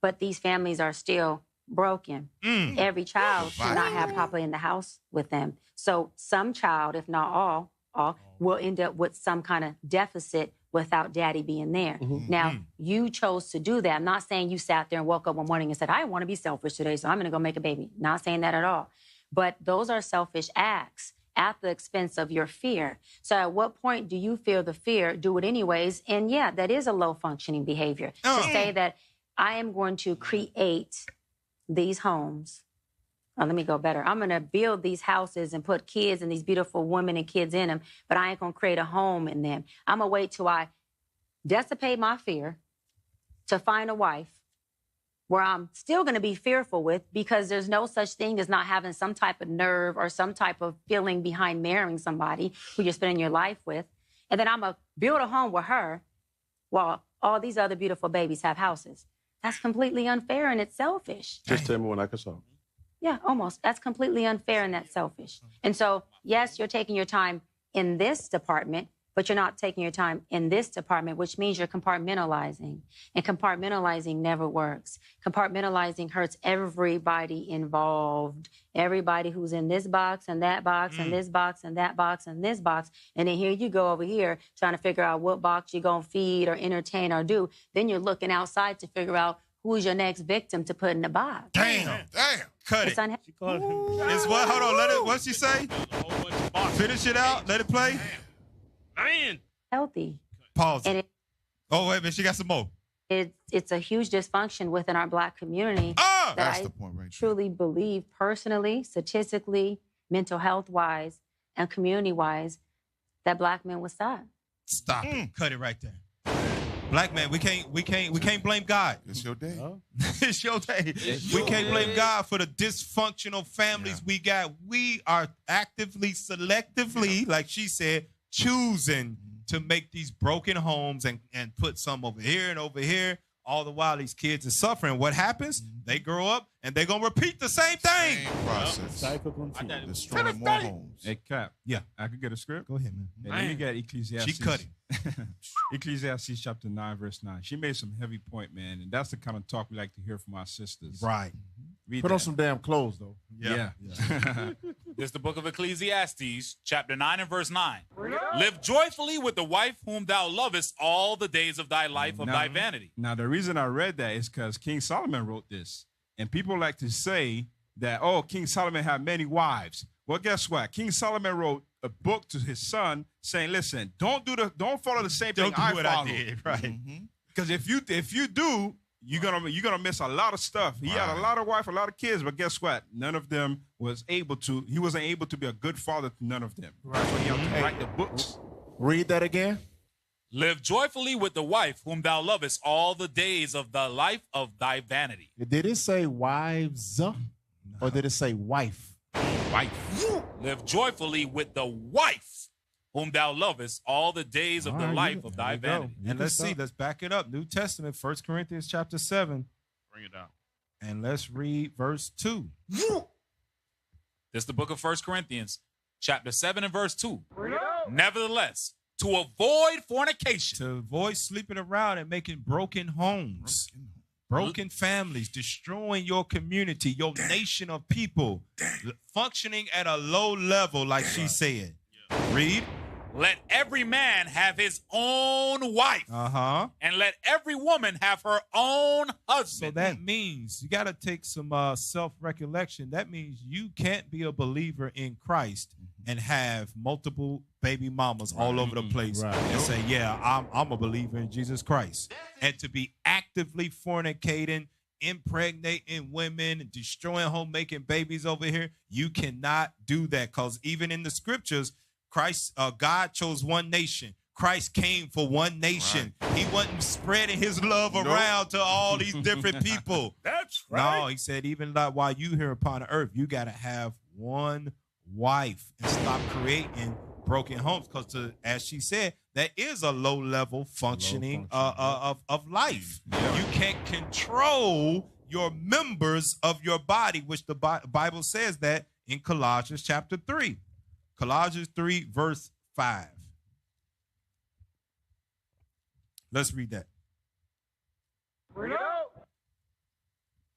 But these families are still broken. Every child should not have Papa in the house with them. So some child, if not all will end up with some kind of deficit without daddy being there. Now, you chose to do that. I'm not saying you sat there and woke up one morning and said, I want to be selfish today, so I'm going to go make a baby. Not saying that at all. But those are selfish acts at the expense of your fear. So at what point do you feel the fear, do it anyways? And yeah, that is a low functioning behavior. To say that I am going to create these homes. Oh, let me go better. I'm going to build these houses and put kids and these beautiful women and kids in them, but I ain't going to create a home in them. I'm going to wait till I dissipate my fear to find a wife where I'm still going to be fearful with, because there's no such thing as not having some type of nerve or some type of feeling behind marrying somebody who you're spending your life with. And then I'm going to build a home with her while all these other beautiful babies have houses. That's completely unfair and it's selfish. Just tell me when I can solve. Yeah, almost. That's completely unfair and that's selfish. And so, yes, you're taking your time in this department, but you're not taking your time in this department, which means you're compartmentalizing. And compartmentalizing never works. Compartmentalizing hurts everybody involved. Everybody who's in this box and that box and this box and that box and this box. And then here you go over here trying to figure out what box you're going to feed or entertain or do. Then you're looking outside to figure out who's your next victim to put in the box. Damn. Cut it. It's what? Hold on. Let it. What's she say? Finish it out. Let it play. Man. Healthy. Pause. And oh, wait a minute. She got some more. It's a huge dysfunction within our Black community that that's I the point right truly believe personally, statistically, mental health-wise, and community-wise, that Black men will stop. Stop it. Cut it right there. Black man, we can't blame God. It's your day. It's your day. We can't blame God for the dysfunctional families we got. We are actively, selectively, like she said, choosing to make these broken homes and put some over here and over here. All the while these kids are suffering. What happens? They grow up and they're going to repeat the same thing. Same process. Destroying more homes. Hey, Cap. Yeah. I could get a script? Go ahead, man. Hey, let me get Ecclesiastes. She cut it. Ecclesiastes chapter 9, verse 9. She made some heavy point, man. And that's the kind of talk we like to hear from our sisters. Right. Put on some damn clothes, though. Yeah. This is the book of Ecclesiastes, chapter 9 and verse 9. Live joyfully with the wife whom thou lovest all the days of thy life of thy vanity. Now, the reason I read that is because King Solomon wrote this. And people like to say that, oh, King Solomon had many wives. Well, guess what? King Solomon wrote a book to his son saying, listen, don't follow the same thing I followed. I did, right? Because if you do, you're gonna miss a lot of stuff. He had a lot of wife, a lot of kids, but guess what? None of them was able to. He wasn't able to be a good father to none of them. Right. So he had to write the books. Read that again. Live joyfully with the wife whom thou lovest all the days of the life of thy vanity. Did it say wives or did it say wife? Wife. Live joyfully with the wife whom thou lovest all the days of the life of thy vanity. And let's see, let's back it up. New Testament, 1 Corinthians chapter 7. Bring it down. And let's read verse 2. This is the book of 1 Corinthians, chapter 7 and verse 2. Nevertheless, to avoid fornication. To avoid sleeping around and making broken homes. Broken families, destroying your community, your nation of people, functioning at a low level, like she said. Read. Let every man have his own wife. And let every woman have her own husband. So that means you got to take some self-recollection. That means you can't be a believer in Christ and have multiple baby mamas all over the place and say, yeah, I'm a believer in Jesus Christ. And to be actively fornicating, impregnating women, and destroying home, making babies over here, you cannot do that, because even in the scriptures, God chose one nation. Christ came for one nation. He wasn't spreading his love around to all these different people. That's right. No, he said, even like while you here upon the earth, you got to have one wife and stop creating broken homes, because as she said, that is a low level functioning of life. You can't control your members of your body, which the Bible says that in Colossians chapter 3. Colossians 3 verse 5. Let's read that.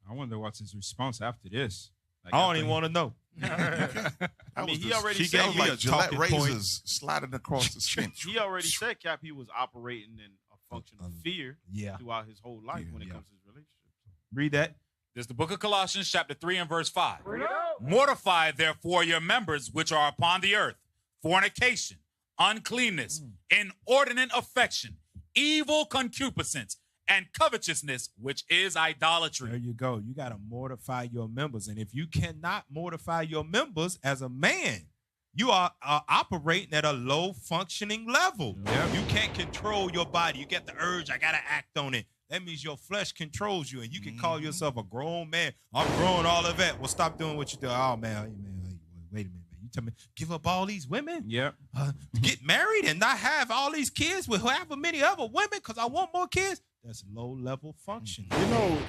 I wonder what's his response after this. Like, I don't even want to know. I mean, he already said gave me like Gillette razors sliding across the skin. He already said, Cap, he was operating in a function of fear throughout his whole life when it comes to his relationship. Read that. This is the book of Colossians, chapter 3 and verse 5. Mortify, therefore, your members which are upon the earth: fornication, uncleanness, inordinate affection, evil concupiscence, and covetousness, which is idolatry. There you go. You got to mortify your members. And if you cannot mortify your members as a man, you are operating at a low functioning level. You can't control your body. You get the urge, I got to act on it. That means your flesh controls you, and you can call yourself a grown man. I'm grown, all of that. Well, stop doing what you do. Oh, man, wait a minute, man. You tell me, give up all these women? Get married and not have all these kids with however many other women because I want more kids? That's low-level function.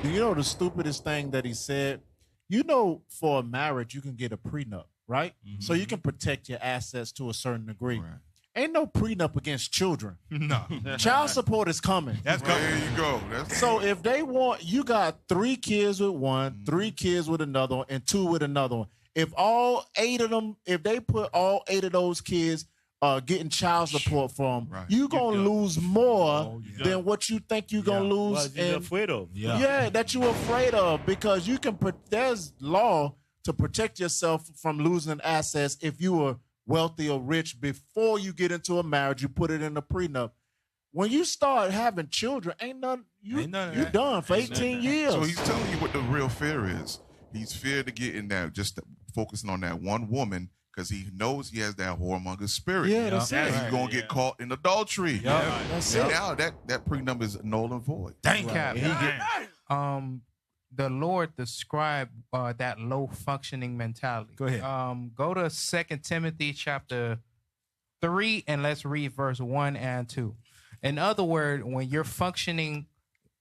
You know the stupidest thing that he said? You know, for a marriage, you can get a prenup, right? So you can protect your assets to a certain degree. Ain't no prenup against children. No. Child support is coming. That's coming. There you go. So if they want, you got 3 kids with one, 3 kids with another one, and 2 with another one. If all 8 of them, if they put all 8 of those kids getting child support from, you're going to lose more than what you think you're going to lose. What you're afraid of. That you're afraid of, because you can, there's law to protect yourself from losing assets if you were wealthy or rich before you get into a marriage. You put it in a prenup. When you start having children, ain't none you done for 18 years. So he's telling you what the real fear is. He's feared to get in that, just focusing on that one woman, because he knows he has that whoremonger spirit. That's it. He's going to get caught in adultery. That's it. Now that prenup is null and void. Thank you. The Lord described that low functioning mentality. Go ahead. Go to 2 Timothy chapter 3 and let's read verse 1 and 2. In other words, when you're functioning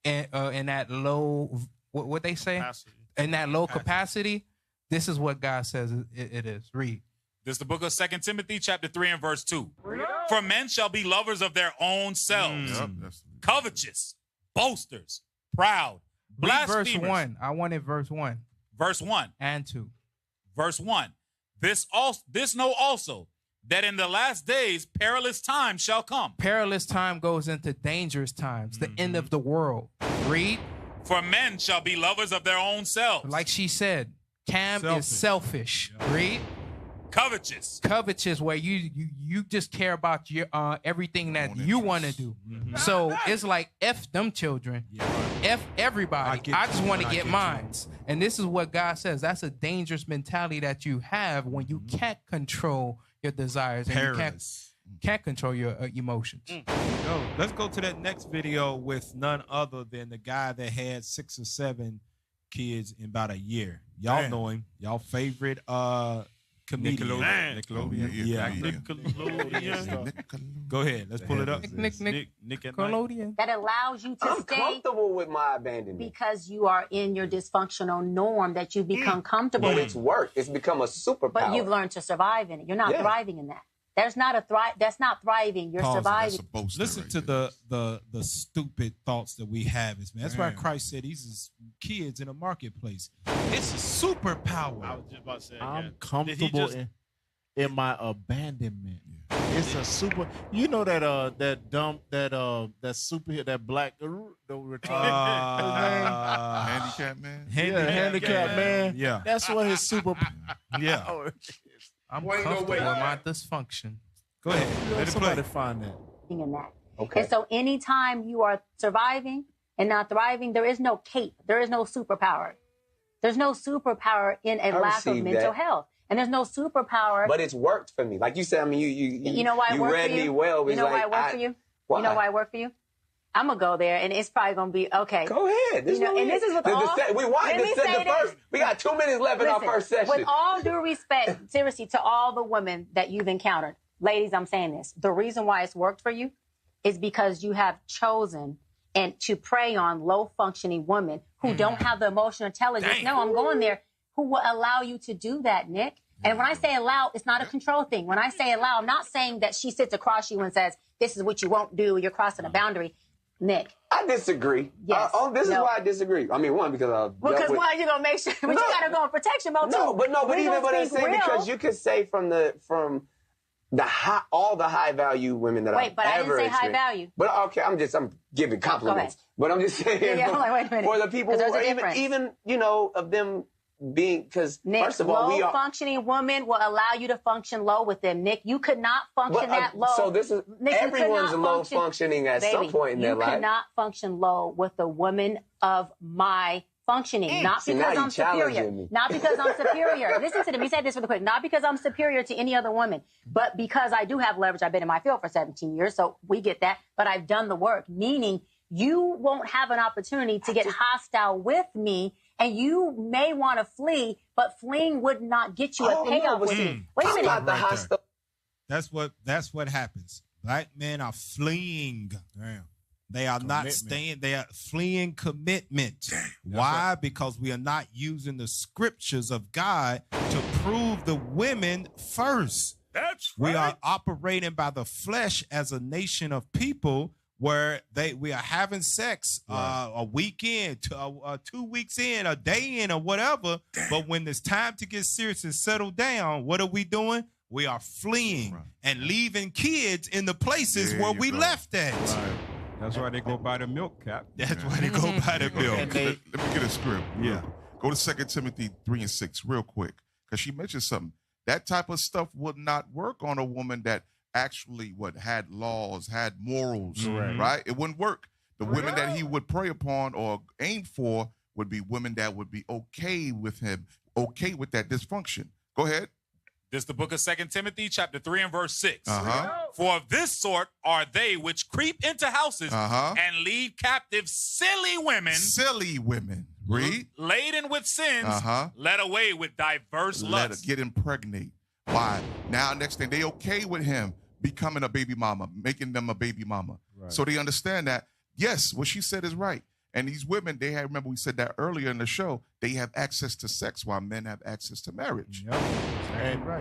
in that low, what they say? Capacity. In that low capacity, this is what God says it is. Read. This is the book of 2 Timothy chapter 3 and verse 2. For men shall be lovers of their own selves, covetous, boasters, proud, blasphemers. Verse 1. I wanted verse 1. Verse 1. And 2. Verse 1. This know also, that in the last days perilous times shall come. Perilous time goes into dangerous times, the end of the world. Read. For men shall be lovers of their own selves. Like she said, Cam is selfish. Yeah. Read. Covetous. Covetous, where you just care about your everything that you want to do. Mm-hmm. So it's like F them children. Yeah. F everybody. I just want to get mine. And this is what God says. That's a dangerous mentality that you have when you can't control your desires and you can't control your emotions. Let's go to that next video with none other than the guy that had 6 or 7 kids in about a year. Y'all know him. Y'all favorite comedian. Nickelodeon. Yeah. Nickelodeon. Go ahead. Let's pull it up. Nickelodeon. That allows you to I'm comfortable with my abandonment. Because you are in your dysfunctional norm that you become comfortable with. It's work. It's become a superpower. But you've learned to survive in it. You're not thriving in that. That's not thriving. You're surviving. Listen to the stupid thoughts that we have. That's why Christ said these is kids in a marketplace. It's a superpower. I was just about to say I'm comfortable in my abandonment. It's a super. You know that superhero, that black handicap man. Handicap man. Yeah, that's what his super. Yeah. I'm comfortable with my dysfunction. Go ahead. Let somebody find that. In that. Okay. And so anytime you are surviving and not thriving, there is no cape. There is no superpower. There's no superpower in a lack of mental health. And there's no superpower. But it's worked for me. Like you said, I mean, you know why it worked read for you? me well. You know why it worked for you? Why? You know why it worked for you? I'm going to go there, and it's probably going to be, okay. Go ahead. And this is with all... We wanted to set the first... We got 2 minutes left in our first session. With all due respect, seriously, to all the women that you've encountered, ladies, I'm saying this. The reason why it's worked for you is because you have chosen and to prey on low-functioning women who don't have the emotional intelligence. No, I'm going there. Who will allow you to do that, Nick? And when I say allow, it's not a control thing. When I say allow, I'm not saying that she sits across you and says, this is what you won't do. You're crossing a boundary. Nick. I disagree. Yes. This is why I didisagree. I mean, one, because you're going to make sure, but you got to go in protection mode, too. But I'm saying because you could say from all the high value women that I've ever I didn't say high value. But okay, I'm giving compliments. But I'm just saying wait a minute. For the people who are even of them being, because first of all, low-functioning woman will allow you to function low with them. Nick, you could not function that low. So this is, Nick, everyone's low-functioning at some point in their life. You cannot function low with a woman of my functioning, not because I'm superior. Not because I'm superior. Listen to them. He said this really quick. Not because I'm superior to any other woman, but because I do have leverage. I've been in my field for 17 years, so we get that. But I've done the work, meaning you won't have an opportunity to get hostile with me. And you may want to flee, but fleeing would not get you a payoff. Wait a minute. That's what happens. Black men are fleeing. Damn. They are not staying. They are fleeing commitment. Why? Right. Because we are not using the scriptures of God to prove the women first. That's right. We are operating by the flesh as a nation of people where we are having sex a weekend, 2 weeks in, a day in, or whatever. But when it's time to get serious and settle down, what are we doing? We are fleeing and leaving kids in the places where we left at. Right. That's why they go buy the milk, Cap. That's why they go buy the milk. Let me get a script. Yeah. Go to 2 Timothy 3:6 real quick, because she mentioned something. That type of stuff would not work on a woman that actually had laws, had morals, right? It wouldn't work. The women that he would prey upon or aim for would be women that would be okay with him, okay with that dysfunction. Go ahead. This is the book of 2 Timothy, chapter 3 and verse 6. For of this sort are they which creep into houses and lead captive silly women. Silly women. Read. Laden with sins, led away with diverse lusts. Get impregnate. Why? Now, next thing, they okay with him becoming a baby mama, making them a baby mama. Right. So they understand that, yes, what she said is right. And these women, remember we said that earlier in the show, they have access to sex while men have access to marriage. Yep.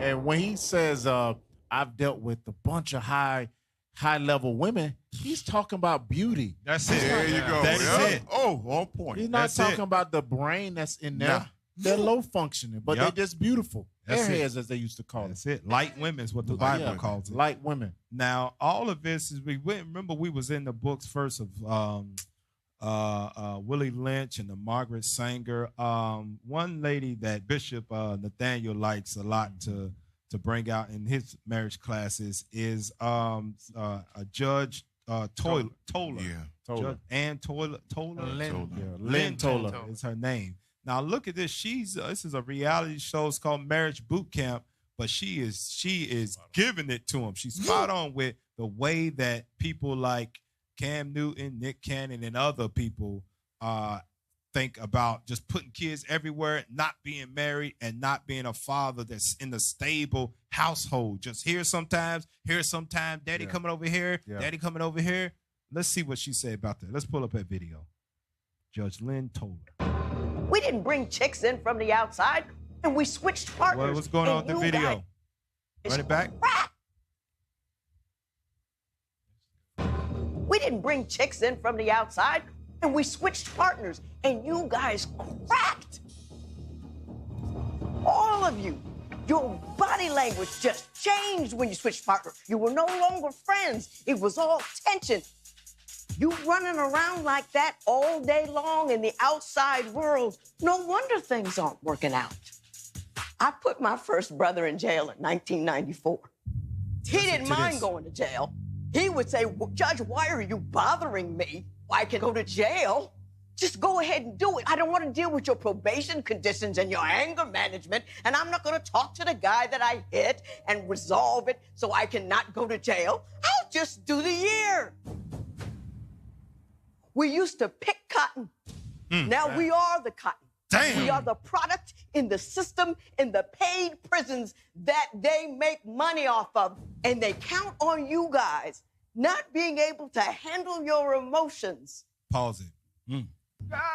And when he says, I've dealt with a bunch of high-level women, he's talking about beauty. That's it. There you go. That's it. Oh, on point. He's not talking about the brain that's in there. They're low functioning, but Yep. they're just beautiful. That's it. Airheads, as they used to call That's it. Light women is what the Bible calls it. Light women. Now, all of this is we was in the books first of Willie Lynch and the Margaret Sanger. One lady that Bishop Nathaniel likes a lot to bring out in his marriage classes is a Judge Toller. Yeah. Judge Ann Toller. Lynn Toller is her name. Now look at this. This is a reality show. It's called Marriage Boot Camp, but she is giving it to him. She's spot on with the way that people like Cam Newton, Nick Cannon, and other people think about just putting kids everywhere, not being married, and not being a father that's in a stable household. Just here sometimes, daddy coming over here, daddy coming over here. Let's see what she said about that. Let's pull up that video. Judge Lynn Toller. We didn't bring chicks in from the outside, and we switched partners. What's going on with the video? Run it back. We didn't bring chicks in from the outside, and we switched partners, and you guys cracked. All of you. Your body language just changed when you switched partners. You were no longer friends. It was all tension. You running around like that all day long in the outside world. No wonder things aren't working out. I put my first brother in jail in 1994. He didn't mind going to jail. He would say, Judge, why are you bothering me? I can go to jail. Just go ahead and do it. I don't want to deal with your probation conditions and your anger management, and I'm not going to talk to the guy that I hit and resolve it so I can not go to jail. I'll just do the year. We used to pick cotton. Now we are the cotton. Damn. We are the product in the system, in the paid prisons that they make money off of. And they count on you guys not being able to handle your emotions. Pause it.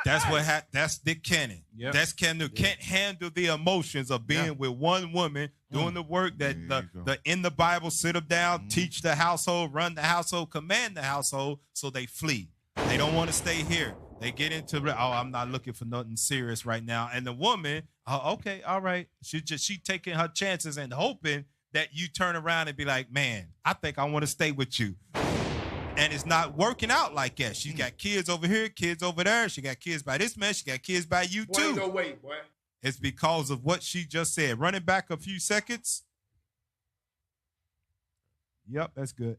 That's what that's Dick Cannon. Yep. That's Cam Newton. Can't handle the emotions of being with one woman, doing the work that the in the Bible, sit them down, teach the household, run the household, command the household, so they flee. They don't want to stay here. They get into, I'm not looking for nothing serious right now. And the woman, okay, all right. She taking her chances and hoping that you turn around and be like, man, I think I want to stay with you. And it's not working out like that. She's got kids over here, kids over there. She got kids by this man. She got kids by you too. No wait, boy. It's because of what she just said. Running back a few seconds. Yep, that's good.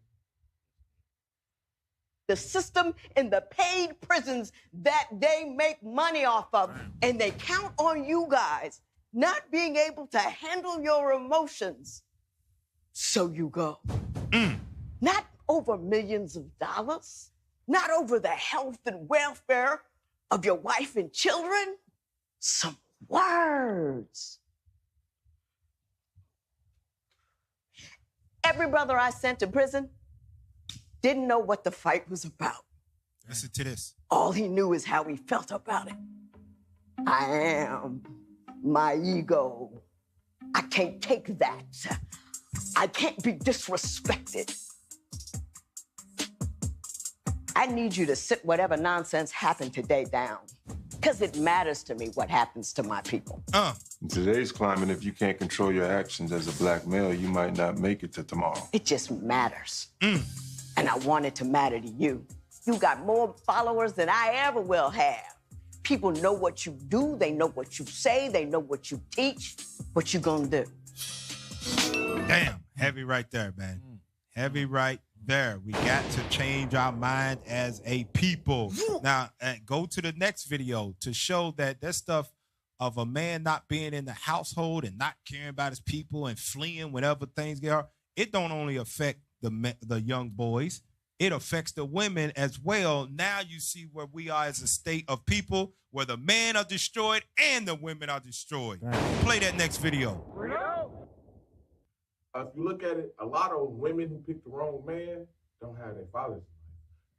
The system in the paid prisons that they make money off of. And they count on you guys not being able to handle your emotions. So you go. Not over millions of dollars, not over the health and welfare of your wife and children. Some words. Every brother I sent to prison didn't know what the fight was about. Listen to this. All he knew is how he felt about it. I am my ego. I can't take that. I can't be disrespected. I need you to sit whatever nonsense happened today down, because it matters to me what happens to my people. In today's climate, if you can't control your actions as a black male, you might not make it to tomorrow. It just matters. And I want it to matter to you. You got more followers than I ever will have. People know what you do, they know what you say, they know what you teach. What you gonna do? Damn, heavy right there, man. Heavy right there. We got to change our mind as a people. Now, go to the next video to show that stuff of a man not being in the household and not caring about his people and fleeing whenever things get hard. It don't only affect the young boys. It affects the women as well. Now you see where we are as a state of people where the men are destroyed and the women are destroyed. Play that next video. If you look at it, a lot of women who pick the wrong man don't have their fathers.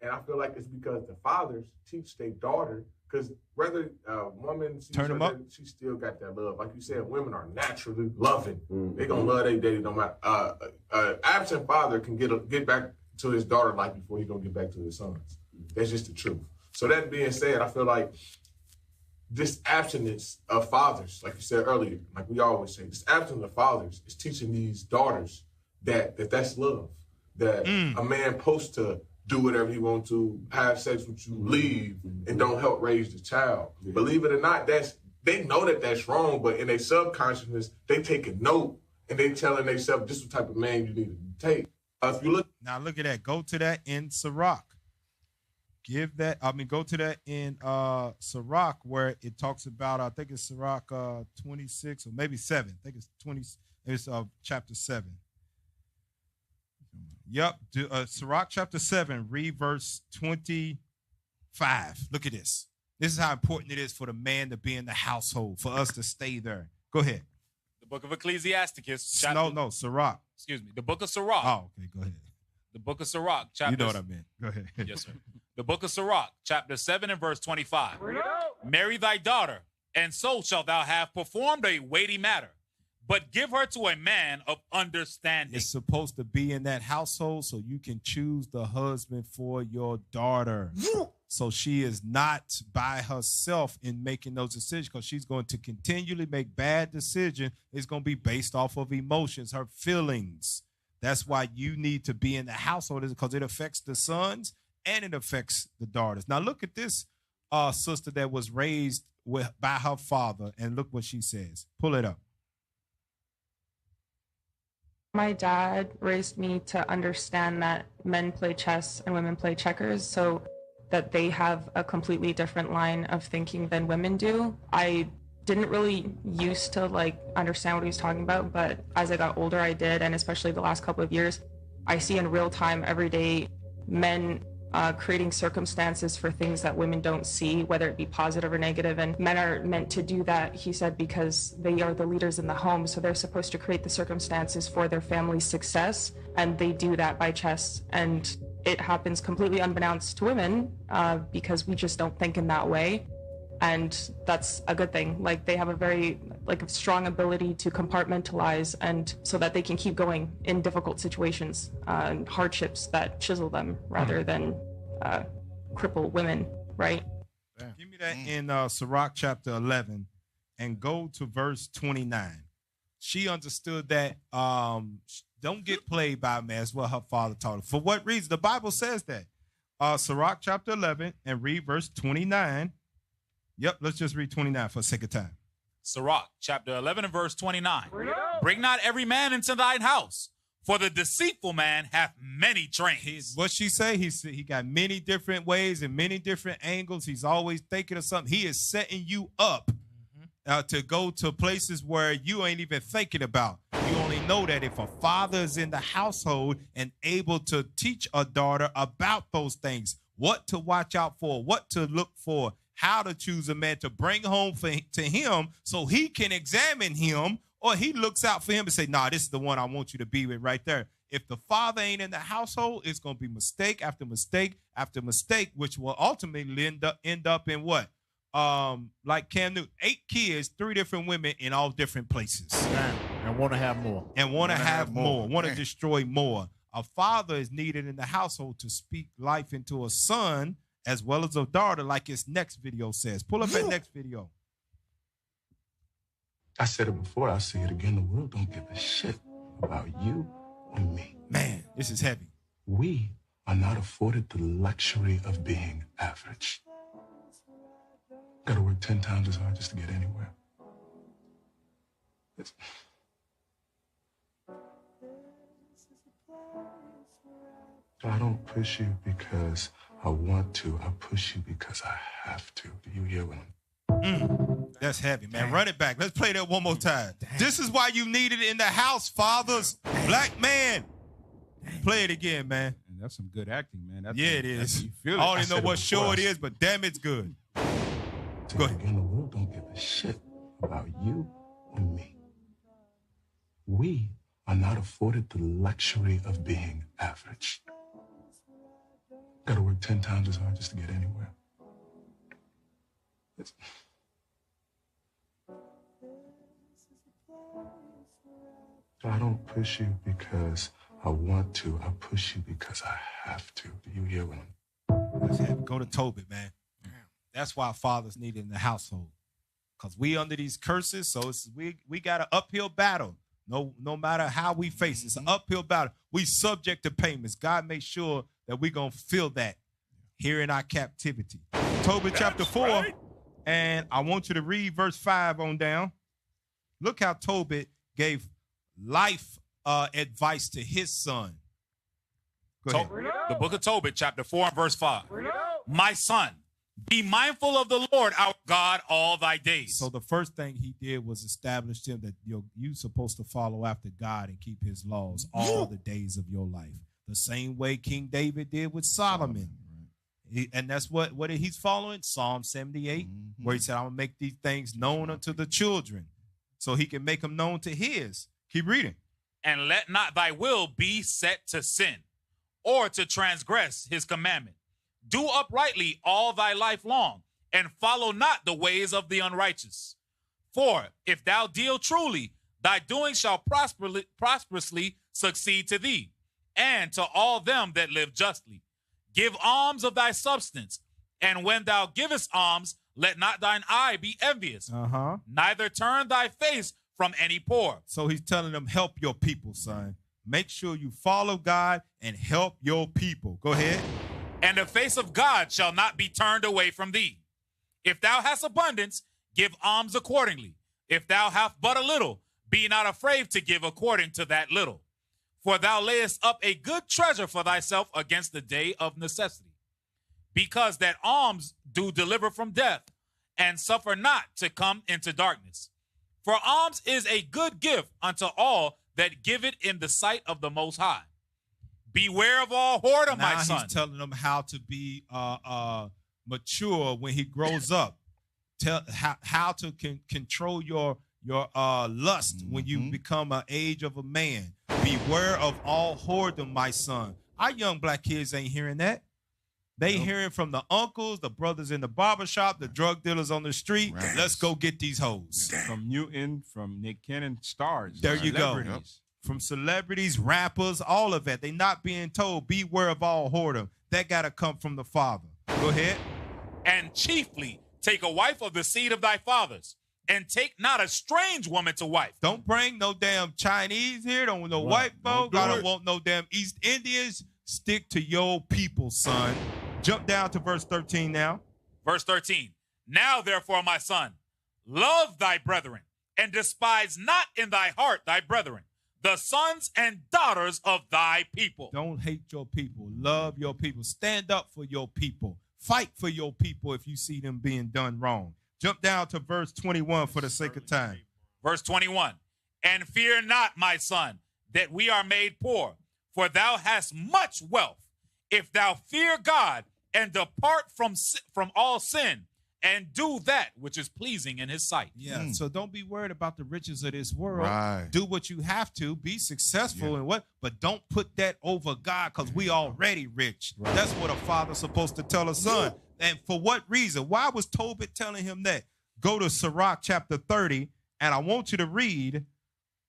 And I feel like it's because the fathers teach their daughter, because whether a woman sees her daddy, she still got that love. Like you said, women are naturally loving. They gonna love their daddy no matter. Absent father can get back to his daughter life before he gonna get back to his sons. That's just the truth. So that being said, I feel like this abstinence of fathers, like you said earlier, like we always say, this abstinence of fathers is teaching these daughters that's love. That a man supposed to do whatever he wants to, have sex with you, leave, and don't help raise the child. Believe it or not, they know that that's wrong, but in their subconsciousness, they take a note and they telling themselves, this is the type of man you need to take. If you look look at that. Go to that in Sirach. Go to that in Sirach where it talks about, I think it's Sirach 26 or maybe 7. I think it's 20. It's chapter 7. Yep, Sirach chapter 7, read verse 25. Look at this. This is how important it is for the man to be in the household, for us to stay there. Go ahead. The book of Ecclesiasticus. No, Sirach. Excuse me. The book of Sirach. Oh, okay, go ahead. The book of Sirach. Chapter, you know what I meant. Go ahead. Yes, sir. The book of Sirach, chapter 7 and verse 25. Marry thy daughter, and so shalt thou have performed a weighty matter. But give her to a man of understanding. It's supposed to be in that household so you can choose the husband for your daughter. So she is not by herself in making those decisions, because she's going to continually make bad decisions. It's going to be based off of emotions, her feelings. That's why you need to be in the household, because it affects the sons and it affects the daughters. Now look at this sister that was raised by her father, and look what she says. Pull it up. My dad raised me to understand that men play chess and women play checkers, so that they have a completely different line of thinking than women do. I didn't really used to understand what he was talking about, but as I got older, I did, and especially the last couple of years, I see in real time every day men creating circumstances for things that women don't see, whether it be positive or negative. And men are meant to do that, he said, because they are the leaders in the home. So they're supposed to create the circumstances for their family's success. And they do that by chess. And it happens completely unbeknownst to women because we just don't think in that way. And that's a good thing. They have a very strong ability to compartmentalize, and so that they can keep going in difficult situations and hardships that chisel them rather than cripple women, right? Give me that in Sirach chapter 11 and go to verse 29. She understood that don't get played by a man, is what her father taught her. For what reason? The Bible says that. Sirach chapter 11 and read verse 29. Yep, let's just read 29 for the sake of time. Sirach, chapter 11 and verse 29. Bring not every man into thine house, for the deceitful man hath many trains. What she say? He got many different ways and many different angles. He's always thinking of something. He is setting you up to go to places where you ain't even thinking about. You only know that if a father is in the household and able to teach a daughter about those things, what to watch out for, what to look for, how to choose a man to bring home to him so he can examine him, or he looks out for him and say, nah, this is the one I want you to be with right there. If the father ain't in the household, it's going to be mistake after mistake after mistake, which will ultimately end up in what? Like Cam Newton, 8 kids, 3 different women in all different places. And want to have more. And want to have more. Want to destroy more. A father is needed in the household to speak life into a son as well as a daughter, like his next video says. Pull up that next video. I said it before, I'll say it again. The world don't give a shit about you and me. Man, this is heavy. We are not afforded the luxury of being average. Gotta work 10 times as hard just to get anywhere. I don't push you because I want to. I push you because I have to. Do you hear what I'm That's heavy, man. Damn. Run it back. Let's play that one more time. Damn. This is why you need it in the house, fathers. Damn. Black man. Damn. Play it again, man. And that's some good acting, man. That's it is. I don't even know what show it is, but damn, it's good. Go ahead. Again, the world don't give a shit about you and me. We are not afforded the luxury of being average. Gotta work 10 times as hard just to get anywhere. I don't push you because I want to. I push you because I have to. Do you hear what I'm... Go to Tobit, man. That's why fathers needed in the household. because we under these curses. So we got an uphill battle. No matter how we face it, it's an uphill battle. We subject to payments. God makes sure that we're going to feel that here in our captivity. Tobit chapter 4, right. And I want you to read verse 5 on down. Look how Tobit gave life advice to his son. Go ahead. The book of Tobit, chapter 4 and verse 5. My son, be mindful of the Lord our God all thy days. So the first thing he did was establish him that you're supposed to follow after God and keep his laws all the days of your life. The same way King David did with Solomon. And that's what he's following, Psalm 78, where he said, I'm going to make these things known unto the children, so he can make them known to his. Keep reading. And let not thy will be set to sin, or to transgress his commandment. Do uprightly all thy life long, and follow not the ways of the unrighteous. For if thou deal truly, thy doing shall prosperously succeed to thee, and to all them that live justly. Give alms of thy substance, and when thou givest alms, let not thine eye be envious. Neither turn thy face from any poor. So he's telling them, help your people, son. Make sure you follow God and help your people. Go ahead. And the face of God shall not be turned away from thee. If thou hast abundance, give alms accordingly. If thou hast but a little, be not afraid to give according to that little. For thou layest up a good treasure for thyself against the day of necessity. Because that alms do deliver from death, and suffer not to come into darkness. For alms is a good gift unto all that give it in the sight of the Most High. Beware of all whoredom, my son. Now he's telling them how to be mature when he grows up. Tell how to control your lust when you become an age of a man. Beware of all whoredom, my son. Our young black kids ain't hearing that. They hearing from the uncles, the brothers in the barbershop, the drug dealers on the street. Right. Let's go get these hoes. From Newton, from Nick Cannon, stars. There you go. Yep. From celebrities, rappers, all of that. They not being told, beware of all whoredom. That got to come from the Father. Go ahead. And chiefly, take a wife of the seed of thy fathers, and take not a strange woman to wife. Don't bring no damn Chinese here. Don't want no white folk. I don't want no damn East Indians. Stick to your people, son. Jump down to verse 13 now. Verse 13. Now, therefore, my son, love thy brethren, and despise not in thy heart thy brethren, the sons and daughters of thy people. Don't hate your people. Love your people. Stand up for your people. Fight for your people if you see them being done wrong. Jump down to verse 21 for the sake of time. Verse 21. And fear not, my son, that we are made poor, for thou hast much wealth. If thou fear God and depart from all sin, and do that which is pleasing in his sight. Yeah, so don't be worried about the riches of this world. Right. Do what you have to. Be successful in what, but don't put that over God, because we already rich. Right. That's what a father's supposed to tell a son. And for what reason? Why was Tobit telling him that? Go to Sirach chapter 30, and I want you to read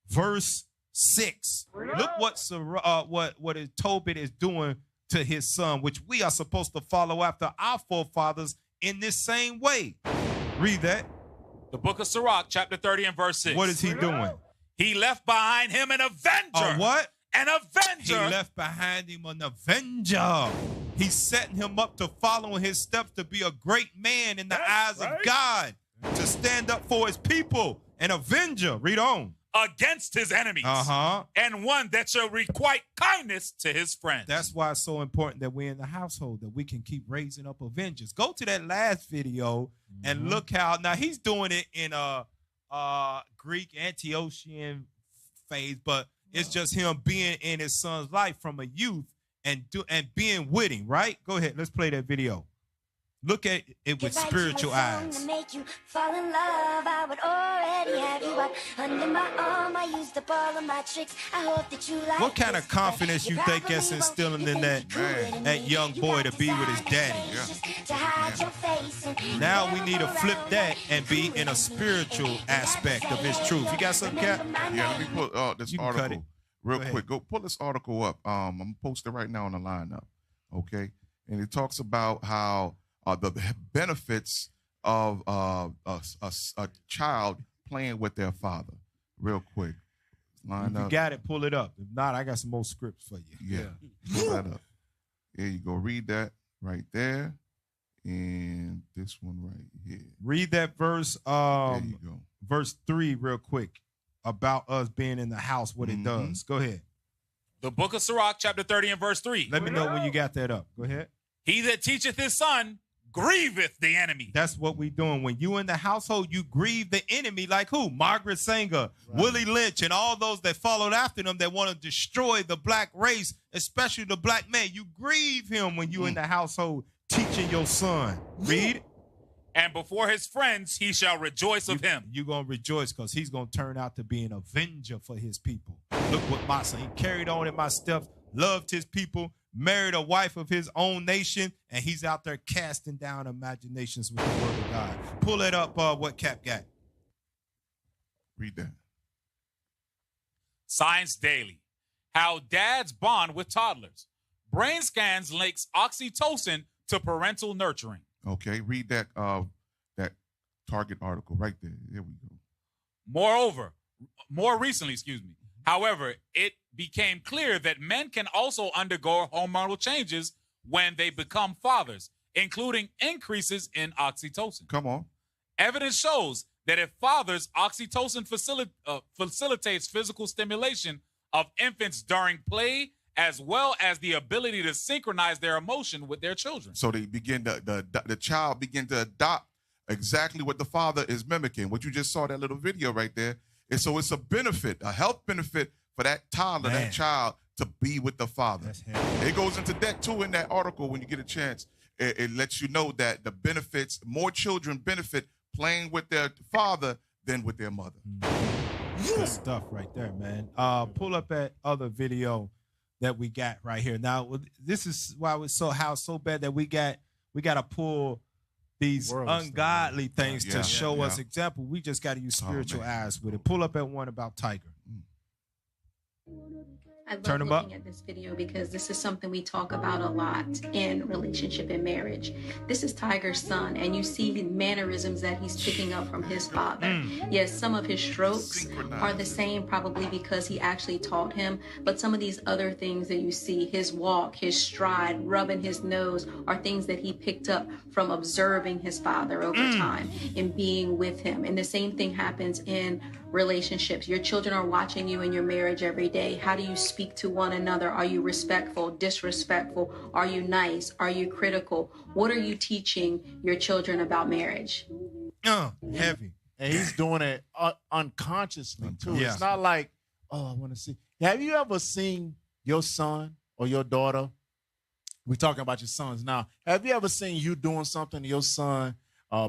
verse 6. Look what Tobit is doing to his son, which we are supposed to follow after our forefathers in this same way. Read that. The book of Sirach, chapter 30 and verse 6. What is he doing? He left behind him an avenger. A what? An avenger. He left behind him an avenger. He's setting him up to follow in his steps to be a great man in the eyes of God, to stand up for his people. An avenger. Read on. Against his enemies. And one that shall requite kindness to his friends. That's why it's so important that we're in the household, that we can keep raising up avengers. Go to that last video and look how, now he's doing it in a Greek Antiochian phase, but it's just him being in his son's life from a youth and being with him, right? Go ahead, let's play that video. Look at it with spiritual eyes. To make you fall in love, I would already have you up under my arm. I used up all of my tricks. I hope that you like. What kind of confidence you think that's instilling in that young boy to be with his daddy? Now we need to flip that and be in a spiritual aspect of his truth. You got something, Cap? Yeah, let me put this article real quick. Go pull this article up. I'm gonna post it right now on the lineup. Okay, and it talks about how the benefits of a child playing with their father. Real quick. If you got it, pull it up. If not, I got some more scripts for you. Yeah. Pull that up. Here you go. Read that right there. And this one right here. Read that verse, there you go. Verse 3 real quick about us being in the house, what it does. Go ahead. The book of Sirach, chapter 30 and verse 3. Let me know when you got that up. Go ahead. He that teacheth his son grieveth the enemy. That's what we doing. When you in the household, you grieve the enemy. Like who? Margaret Sanger, Willie Lynch, and all those that followed after them that want to destroy the black race, especially the black man. You grieve him when you in the household teaching your son. Read. And before his friends, he shall rejoice of him. You're going to rejoice because he's going to turn out to be an avenger for his people. Look what my son, he carried on in my steps, loved his people, married a wife of his own nation, and he's out there casting down imaginations with the word of God. Pull that up, what Cap got. Read that. Science Daily. How dads bond with toddlers. Brain scans links oxytocin to parental nurturing. Okay, read that that Target article right there. There we go. More recently, however, it became clear that men can also undergo hormonal changes when they become fathers, including increases in oxytocin. Come on. Evidence shows that if fathers, oxytocin facilitates physical stimulation of infants during play, as well as the ability to synchronize their emotion with their children. So they begin the child begin to adopt exactly what the father is mimicking. What you just saw, that little video right there. And so it's a benefit, a health benefit for that toddler, that child, to be with the father. It goes into that too in that article when you get a chance. It lets you know that the benefits, more children benefit playing with their father than with their mother. Good stuff right there, man. Pull up that other video that we got right here. Now, this is why it's so bad that we got to pull these ungodly things to show us example. We just got to use spiritual eyes with it. Pull up at one about Tiger. I love looking at this video because this is something we talk about a lot in relationship and marriage. This is Tiger's son, and you see the mannerisms that he's picking up from his father. Yes, some of his strokes are the same, probably because he actually taught him, but some of these other things that you see, his walk, his stride, rubbing his nose, are things that he picked up from observing his father over time and being with him. And the same thing happens in relationships. Your children are watching you in your marriage every day. How do you speak to one another? Are you respectful, disrespectful? Are you nice? Are you critical? What are you teaching your children about marriage? Heavy. And he's doing it unconsciously too. Yeah. It's not like, oh, I want to see. Have you ever seen your son or your daughter? We're talking about your sons now. Have you ever seen you doing something to your son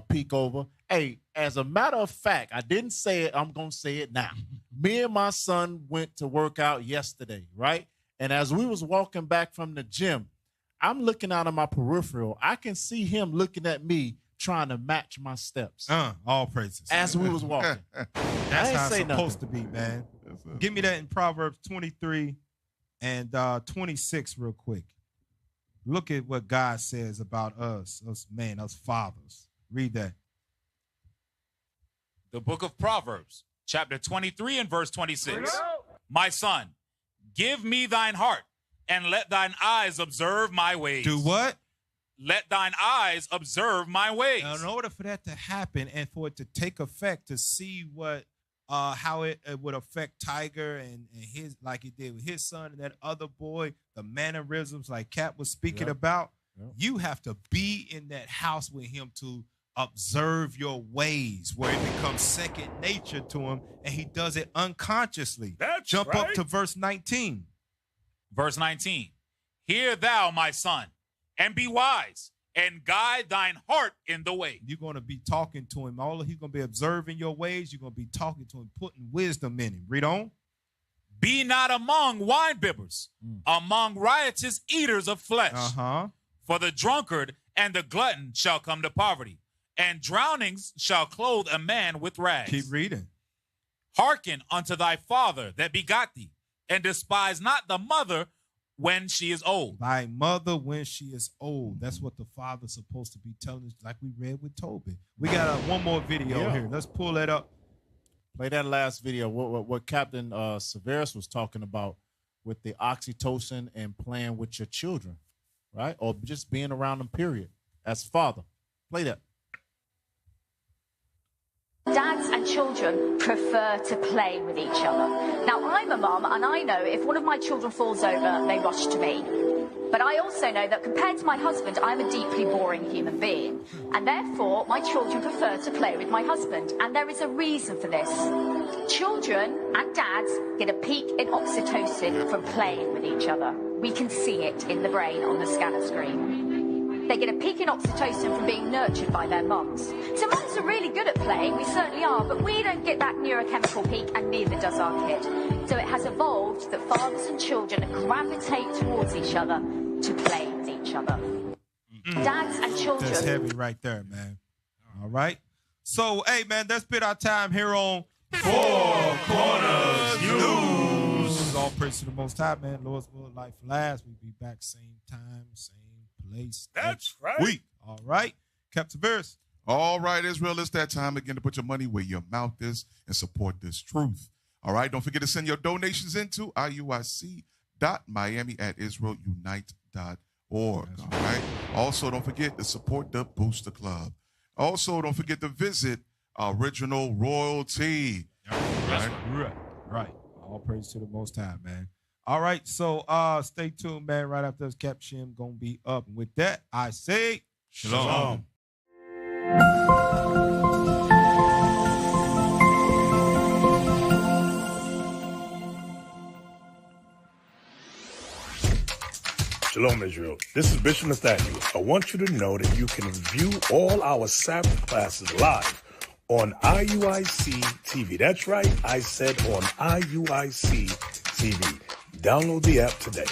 peek over? Hey, as a matter of fact, I didn't say it. I'm going to say it now. Me and my son went to work out yesterday, right? And as we was walking back from the gym, I'm looking out of my peripheral. I can see him looking at me trying to match my steps. All praises. As we was walking. That's how it's supposed to be, man. Give me that in Proverbs 23 and 26 real quick. Look at what God says about us fathers. Read that. The book of Proverbs, chapter 23 and verse 26. My son, give me thine heart, and let thine eyes observe my ways. Do what? Let thine eyes observe my ways. Now, in order for that to happen and for it to take effect, to see what how it would affect Tiger and his, like it did with his son and that other boy, the mannerisms like Cap was speaking about, you have to be in that house with him to observe your ways, where it becomes second nature to him, and he does it unconsciously. Jump up to verse 19. Verse 19. Hear thou, my son, and be wise, and guide thine heart in the way. You're going to be talking to him. He's going to be observing your ways. You're going to be talking to him, putting wisdom in him. Read on. Be not among wine bibbers, among riotous eaters of flesh. For the drunkard and the glutton shall come to poverty, and drownings shall clothe a man with rags. Keep reading. Hearken unto thy father that begot thee, and despise not the mother when she is old. Thy mother when she is old. That's what the father's supposed to be telling us, like we read with Tobin. We got one more video here. Let's pull that up. Play that last video. What Captain Severus was talking about with the oxytocin and playing with your children, right? Or just being around them, period, as father. Play that. Dads and children prefer to play with each other. Now, I'm a mum, and I know if one of my children falls over, they rush to me. But I also know that compared to my husband, I'm a deeply boring human being. And therefore, my children prefer to play with my husband. And there is a reason for this. Children and dads get a peak in oxytocin from playing with each other. We can see it in the brain on the scanner screen. They get a peak in oxytocin from being nurtured by their mums. So mums are really good at playing, we certainly are, but we don't get that neurochemical peak, and neither does our kid. So it has evolved that fathers and children gravitate towards each other to play with each other. Dads and children. That's heavy right there, man. All right. So, hey, man, that's been our time here on Four Corners News. All praise to the Most High, man. Lord's will, life last. We'll be back same time, same place. That's right. Week. All right. Captain Severus. All right, Israel, it's that time again to put your money where your mouth is and support this truth. All right, don't forget to send your donations into iuic.miami@israelunite.org. All right. Also, don't forget to support the Booster Club. Also, don't forget to visit Original Royalty. Right. All praise to the Most High, man. All right, so stay tuned, man. Right after this, Cap Shim gonna be up. And with that, I say shalom. Shalom, Israel. This is Bishop Nathaniel. I want you to know that you can view all our Sabbath classes live on IUIC TV. That's right, I said on IUIC TV. Download the app today.